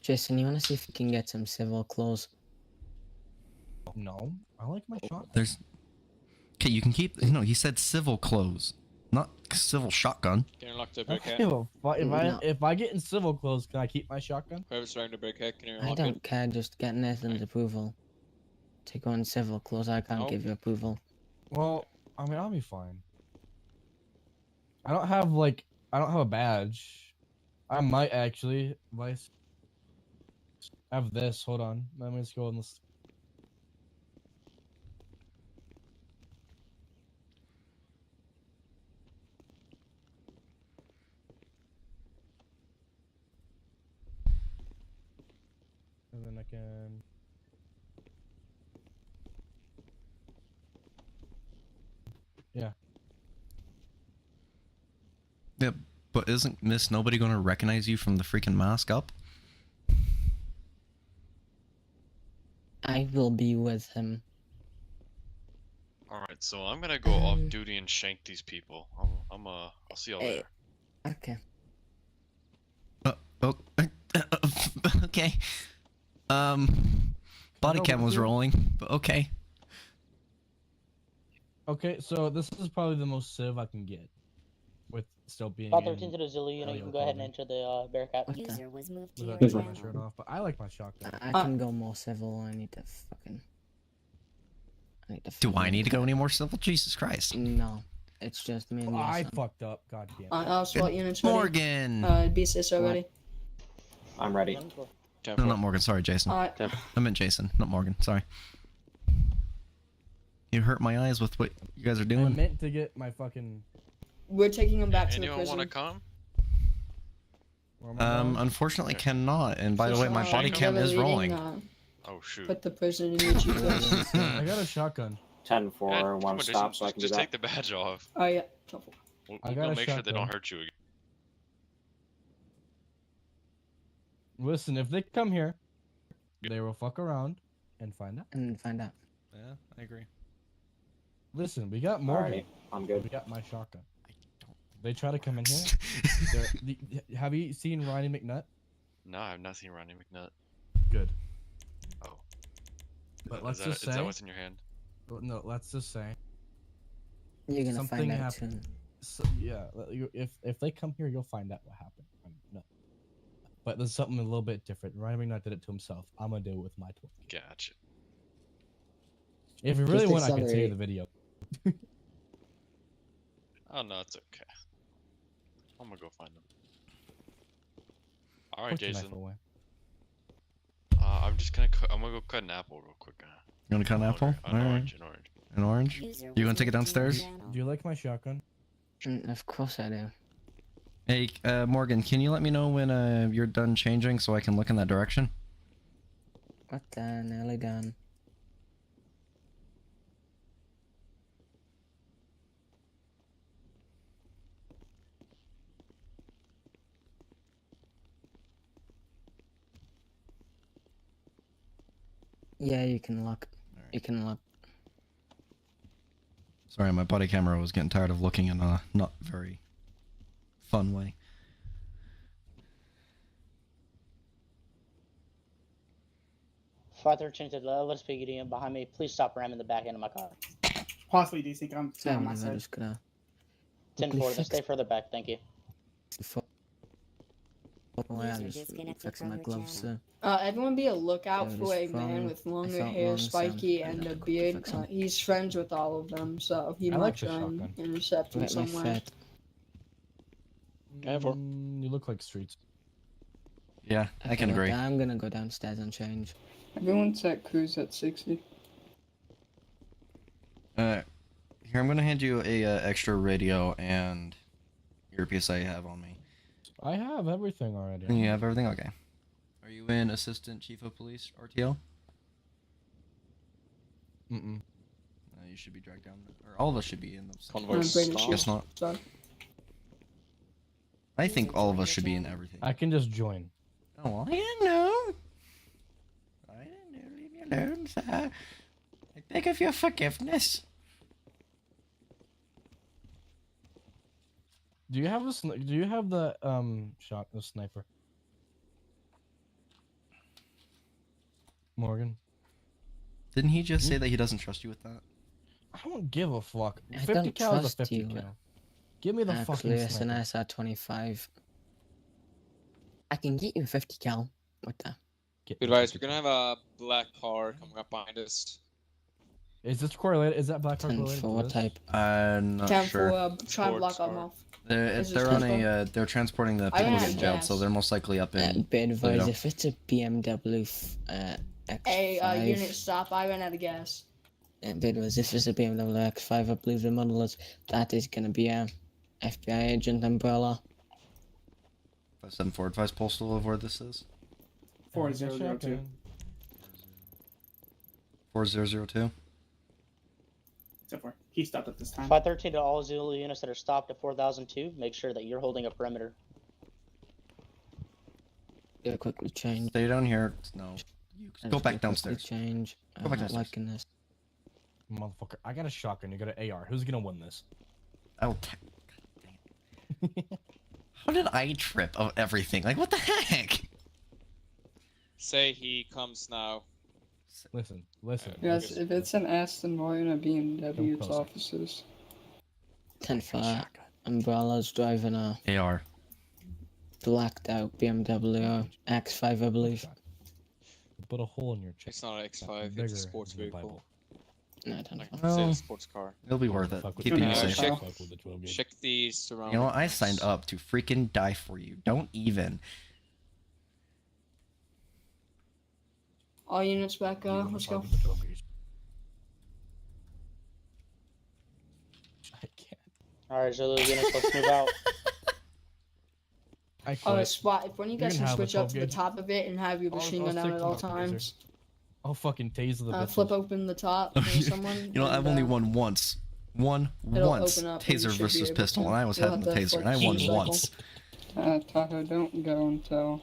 Jason, you wanna see if you can get some civil clothes? No, I like my shotgun. There's. Okay, you can keep. No, he said civil clothes, not civil shotgun. Can you unlock the I brick don't head? give a fuck. No. If I get in civil clothes, can I keep my shotgun? Whoever's wearing the brick head, can you I unlock it? don't care, just get Nathan's approval. To go in civil clothes, I can't Nope. give you approval. Well, I mean, I'll be fine. I don't have a badge. I might actually. Vice. Have this. Hold on. Let me just go on this. And then I can. Yeah. Yeah, but isn't Miss Nobody gonna recognize you from the freaking mask up? I will be with him. Alright, so I'm gonna go off duty and shank these people. I'll see y'all later. Okay. Oh, okay. Body go cam with was you? rolling, but okay. Okay, so this is probably the most civ I can get, with still being. About 13 to the Zulu unit, you Elio can go ahead and clothing. enter the Bearcat. User was moved to Without your taking my shirt channel. off, but I like my shotgun. I can go more civil. I need to fucking. I need to. Do I fucking- need to go any more civil? Jesus Christ. No. It's just me and I you. fucked up. God damn. SWAT units ready. Morgan. BCS ready. I'm ready. No, not Morgan. Sorry, Jason. Alright. I meant Jason, not Morgan. Sorry. You hurt my eyes with what you guys are I doing. meant to get my fucking. We're taking him back to the Anyone prison. want to come? Unfortunately cannot. And by the way, my body cam is rolling. Oh shoot. Put the prison in which you put. I got a shotgun. 10-4, one stop, so I can do just that. take the badge off. Oh yeah. We'll I got go a make sure they don't shotgun. hurt you again. Listen, if they come here, they will fuck around and find out. Yeah, I agree. Listen, we got Morgan. Alrighty, I'm good. We got my shotgun. They try to come in here. Have you seen Ronnie McNutt? No, I've not seen Ronnie McNutt. Good. Oh. But Is let's that, just is that say. what's in your hand? No, let's just say. You're gonna something find out happened. soon. So, yeah, if they come here, you'll find out what happened. No. But there's something a little bit different. Ronnie McNutt did it to himself. I'm gonna do it with my toy. Gotcha. If you really Just want, I can tell you accelerate. the video. Oh no, it's okay. I'm gonna go find them. All right, Put your knife Jason. away. I'm just gonna. I'm gonna go cut an apple real quick. You want to cut an apple? An orange. An orange. An orange? You gonna take it downstairs? Do you like my shotgun? Of course I do. Hey, Morgan, can you let me know when you're done changing so I can look in that direction? What the? Nearly done. Yeah, you can look. You can look. Sorry, my body camera was getting tired of looking in a not very fun way. Flight 13 to the let's be getting behind me. Please stop ramming the back end of my car. Possibly, do you think I'm still on my I'm side? just gonna. 10-4, then stay further back. Thank you. Oh, yeah, User just disconnected fixing my from your gloves. channel. Everyone be a lookout Yeah, for a just man from- with I longer felt hair, wrong sound. spiky, I and a had to beard. fix 'em. He's friends with all of them, so he I might like the try and shotgun. intercept him Let my somewhere. fat. You look like streets. Yeah, I can Okay, agree. I'm gonna go downstairs and change. Everyone's at cruise at 60. Here, I'm gonna hand you a extra radio and earpiece I have on me. I have everything already. You have everything? Okay. Are you in Assistant Chief of Police, RTO? Mm-mm. You should be dragged down. Or all of us should be in those. Convoy Guess not. Sorry. I think all of us should be in everything. I can just join. Oh, well, I didn't know. I didn't know. Leave me alone, sir. I beg of your forgiveness. Do you have do you have the the sniper? Morgan. Didn't he just say that he doesn't trust you with that? I don't give a fuck. I 50 don't cal is a trust 50 you. cal. Give me the Actually, fucking it's an sniper. SR-25. I can get you 50 cal. What the? Good guys, we're gonna have a black car coming up behind us. Is this correlated? Is that black car 10 correlated? for to what this? type? I'm not Time sure. for try and block them off. They're Is this they're on transport? a they're transporting the I people don't getting have jailed, gas. so they're most likely up in. Be advised, Toledo. if it's a BMW X5, Hey, unit, stop. I ran out of gas. Be advised, if it's a BMW X5, I believe the model is, that is gonna be a FBI agent umbrella. 574 advice postal of where this is. 4002. 4002. So far, he stopped at this time. 513 to all Zulu units that are stopped at 4002. Make sure that you're holding a perimeter. Yeah, quickly change. Stay down here. No. You go back downstairs. Change. Go back I'm not downstairs. liking this. Motherfucker, I got a shotgun. You got an AR. Who's gonna win this? Oh, how did I trip of everything? Like, what the heck? Say he comes now. Listen. Yes, if it's an Aston Martin or BMW, it's closer. officers. 10-4. Umbrella's driving a AR. blacked out BMW X5, I believe. Put a hole in your chest. It's not an X5, Bigger it's a sports than the vehicle. Bible. No, I don't Like know. it's Well, a sports car. It'll be worth it. Keep you safe. Check the You surroundings. know what? I signed up to freaking die for you. Don't even. All units back. Let's go. Alright, so those units, let's move out. SWAT. If one of you guys can switch up to the top of it and have your machine gun down at all times. I'll fucking taser the bitches. Flip open the top for someone. You know, I've only won once. Once. open up and you Taser should be versus able pistol, to. and I was You'll having have the to taser, and I flex won the cycle. once. Tahoe, don't go until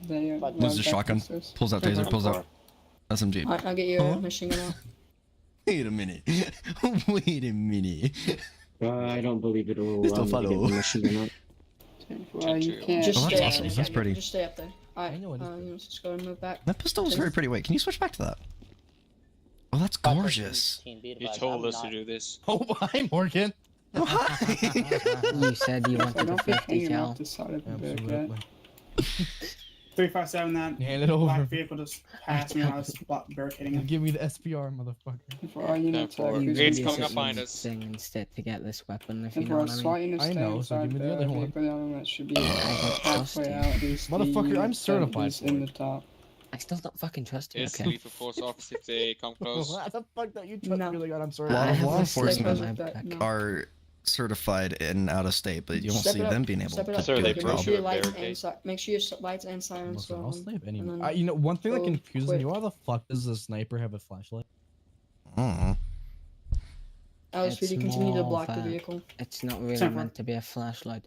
they Loses the shotgun, pulls out taser, pulls out SMG. Alright, I'll get your machine gun out. Wait a minute. Wait a minute. I don't believe it will Pistol allow me to get follow. the machine gun out. Well, you can't. Just Oh, stay that's up awesome. there. That's pretty. Just stay up there. Alright, units, let's go and move back. That pistol was very pretty. Wait, can you switch back to that? Oh, that's gorgeous. You told us to do this. Oh, hi, Morgan. You said you wanted a Don't be 50 hanging cal. off the side of the Absolutely. Bearcat. 357 that Hand it over. black vehicle just passed me when I was barricading him. Give me the SPR, motherfucker. For our units, It's coming up behind us. Thing instead to get this weapon, if you And know for our what I SWAT mean. units I stay know, so inside give me the other one. vehicle, the element should be trust halfway you. out. At least Motherfucker, the I'm unit certified is for in it. the top. I still don't fucking trust you, It's okay? lethal force officer if they come close. What the fuck don't you trust No. me like that? I'm A sorry. lot I of have law a slip enforcement on my back. back. No. are certified and out of state, but you don't Step see it up, them being able step to it up. do Sir, they the Make put sure you your a lights and barricade. make sure your lights and sirens Listen, go I'll on. snipe and anyone. then You know, one thing that go confuses quick. me, why the fuck does the sniper have a flashlight? Oh. LSPD continue to more block the of a- vehicle. It's not really Except for- meant to be a flashlight.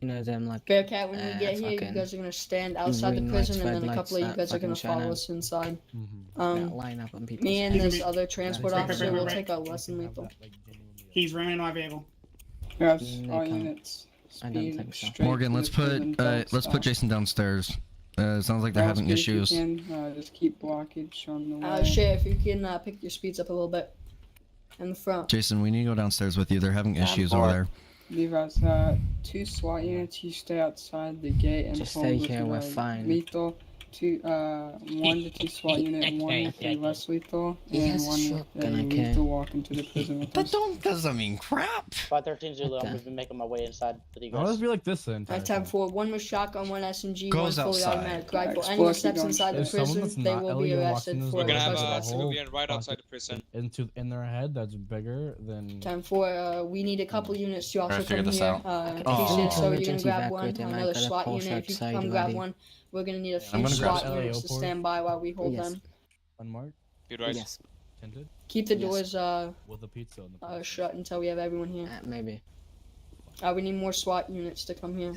You know them like Bearcat, when you get here, you fucking guys are gonna stand outside the green lights, prison, and red then a couple of you lights, guys are that gonna fucking follow shine us inside. that line up on people's Me and He's this gonna be- other transport Wait, officer wait, will wait. take out less than lethal. He's running my vehicle. Yes, They all can't. units. I don't Speed think so. straight Morgan, to let's the prison, put don't let's stop. put Jason downstairs. Sounds like they're having LSPD, if you issues. can, just keep blockage on the way. Sheriff, you can pick your speeds up a little bit. In the front. Jason, we need to go downstairs with you. They're having issues over there. Levi's, 2 SWAT units, you stay outside the gate and Just hold stay with here, we're fine. lethal. 1 to 2 SWAT unit, 1 with a less lethal, He and has a 1 with shotgun, a okay? lethal walk into the prison with us. Doesn't mean crap. 513 Zulu, Okay. I'm moving, making my way inside with you I'll just guys. be like this then. I tab 4, 1 with shotgun, 1 SMG, 1 Goes fully outside. automatic rifle. Explosive Anyone steps guns. inside the If someone prison, that's they not will be illegal walks arrested in this for We're gonna have Because a the whole civilian right outside the prison. in their head that's bigger than. Time 4, we need a couple units to also Alright, figure come this here. out. In Oh. case there's so you're gonna Emergency grab back one, with him, I another got a SWAT Porsche unit. If you outside come grab ready. one, we're gonna need a I'm few gonna grab SWAT it. units to LAO stand by while we hold Yes. them. Unmarked, Be right. Yes. tinted, Keep the Yes. doors with a pizza in the place. shut until we have everyone here. Maybe. We need more SWAT units to come here.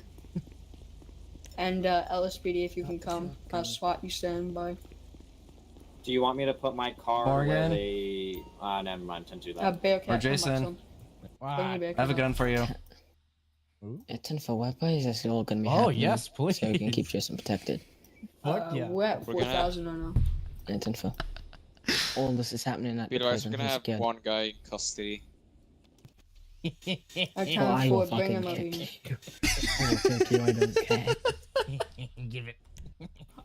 And LSPD, if you can come. SWAT, you stand by. Do you want me to put my car where Morgan? they... never mind, 10 to that. Bearcat, Or come Jason. up, Bring your Bearcat I have a up. gun for you. It's in for weapons, it's all gonna be Oh, happening, yes, please. So we can keep Jason protected. Fuck yeah. We're at We're gonna have- 4,000 right now. It's in for. All this is happening at Be the advised, prison. we're gonna He's have scared. one guy in custody. I Oh, count I will 4, bring fucking him over kick here. you. I will kick you, I don't care. Give it.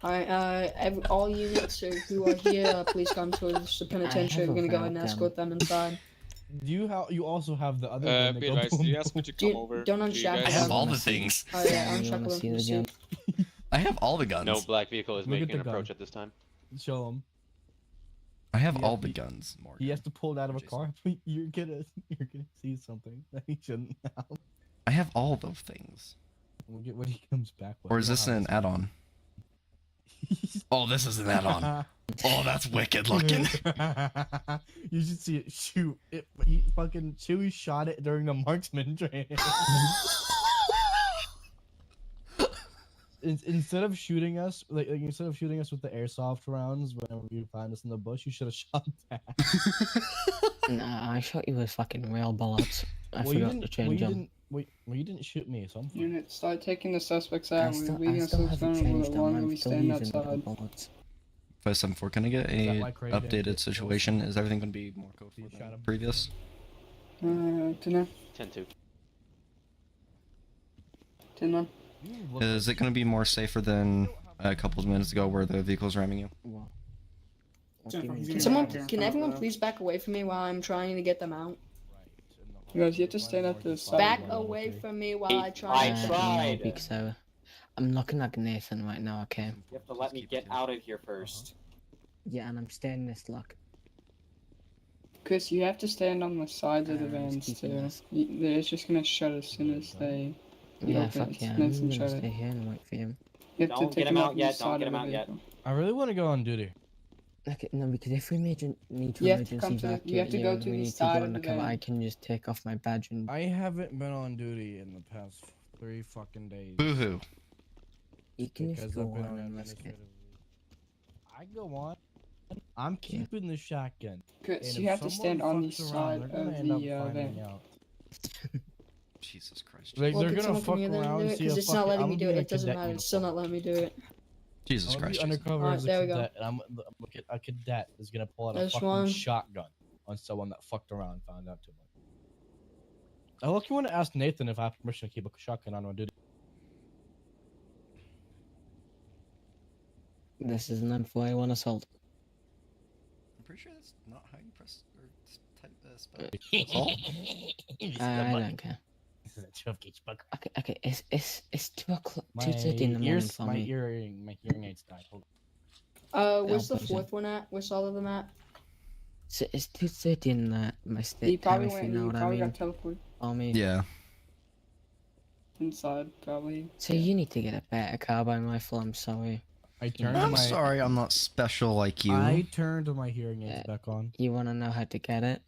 Alright, all units who are here, please come towards the penitentiary. have We're a gonna go ahead and gun. escort them inside. Do you also have the other gun that Be go advised, boom, you asked me boom? to Do you- come over. don't Do you unshackle guys- I have them. all the things. Oh yeah, Yeah, you unshackle wanna them see from the the gun? seat. I have all the guns. No black vehicle is Look at making an the approach gun. at this time. Show him. I have Yeah, all the he- guns. Morgan. He has to pull it out of a Jason. car. You're gonna see something that he shouldn't have. I have all those things. We'll get what he comes back with. Or is this an add-on? Oh, this is an add-on. Oh, that's wicked looking. You should see it shoot. He fucking Chewie shot it during the marksman training. Instead of shooting us, instead of shooting us with the airsoft rounds whenever you find us in the bush, you should have shot that. Nah, I shot you with fucking real bullets. I Well, you forgot to change them. you didn't shoot me, so I'm fine. Units, start taking the suspects I out. still, We're leaving I still ourselves haven't vulnerable changed the them. longer I'm we still stand using the outside. bullets. 574, can I get Is that a why Craig didn't updated get situation? Is everything going to be more code You for shot than him. previous? Dunno. 10-2. 10-1. Is it going to be more safer than a couple of minutes ago where the vehicle's ramming you? Well, What do you Jennifer, mean? he's Can gonna someone, get out there in can front of everyone the- please back away from me while I'm trying to get them out? You guys, you have to stand at the side. Back away from me while I try to get them out. No, big Sarah. I'm looking at Nathan right now, okay? You have to let me get out of here first. Yeah, and I'm staying this lock. Chris, you have to stand on the sides of the I'm vans keeping too. this. It's just gonna shut as soon as they. Yeah, open. fuck It's yeah, nice I'm and gonna shut stay it. here and wait for him. You have to Don't take get him them out off the yet. Don't side get of him the out yet. vehicle. I really want to go on duty. Okay, no, because if we need to You have to come emergency to. You have to evacuate go you to and we the need to side go of the undercover, I van. can just take off my badge and. I haven't been on duty in the past 3 fucking days. Boo-hoo. You can Because just go I've been on on and risk it. administrative leave. I go on. I'm keeping the shotgun. Chris, And you if have to someone stand on the fucks around, side they're gonna of end up the finding van. out. Jesus Christ. Like, Well, they're could gonna someone come fuck here then and around do and it? see Because a it's not fucking. letting I'm me gonna do be it. in a It doesn't cadet matter. It's still uniform. not letting me do it. Jesus I'm gonna be Christ. undercover Alright, as there a we go. cadet, and a cadet is gonna pull out a There's fucking one. shotgun on someone that fucked around and found out too much. I look, you want to ask Nathan if I have permission to keep a shotgun on duty. This is an M4A1 assault. I'm pretty sure that's not how you press or type spell. I don't care. This is a 12 gauge bug. Okay, it's 2 o'clock, My 2:30 in the morning ears, for my me. hearing aids died. Hold Where's the I'll put it in. fourth one at? Where's all of them at? So it's 2:30 in my He state time, probably if you went. know He what I probably mean. got teleported For me. Yeah. inside. Probably. So you need to get a better carbine rifle. I'm sorry. I turned I'm my. sorry, I'm not special like you. I turned my hearing aids back on. You want to know how to get it?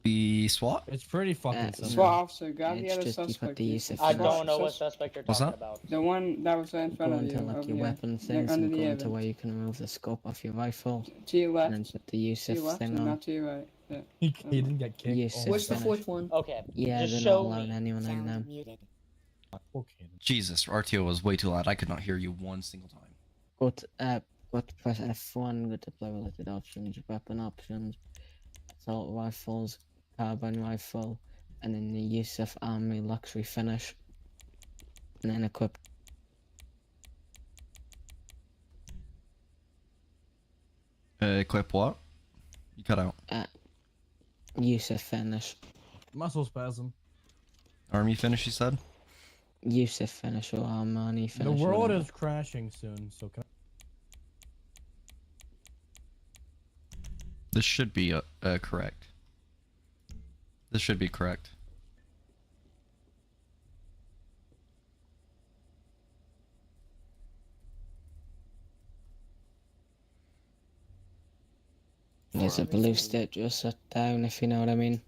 The SWAT? It's pretty fucking simple. SWAT officer, grab the It's other just you put suspect. the use of I finish. don't know what suspect you're What's talking that? about. The one that was in front Go of you. into like over your here. weapon Like, things under and the go into event. where you can remove the scope off your rifle. To your left. And then put the To Yusuf your left thing and on. not to your right. Yeah. He didn't get kicked. Yusuf Where's the finish. fourth one? Okay. Yeah, just they're show not allowing me. anyone in now. Muted. Okay. Jesus, RTO was way too loud. I could not hear you one single time. Go to press F1, go to play related options, weapon options, assault rifles, carbine rifle, and then the Yusuf Army luxury finish. And then equip. Equip what? You cut out. Yusuf finish. Muscle spasm. Army finish, you said? Yusuf finish or Armani finish. The world whatever. is crashing soon, so can This should be correct. This should be correct. There's a blue state just shut down, if you know what I mean.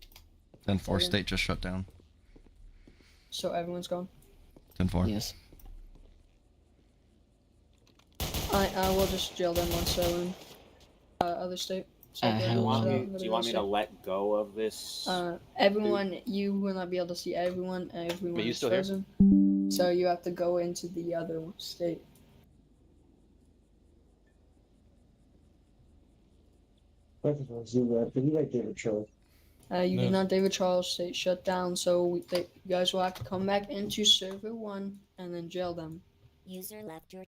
10-4 state just shut down. So everyone's gone. 10-4. Yes. I will just jail them once they're in other state. So Uh, they're how Do you all want set me? out in the Do you want me other to state. let go of this? Everyone, you will not be able to see everyone. Everyone you is still here? frozen. So you have to go into the other state. You No. do not David Charles state shut down, so you guys will have to come back into server 1 and then jail them. User left your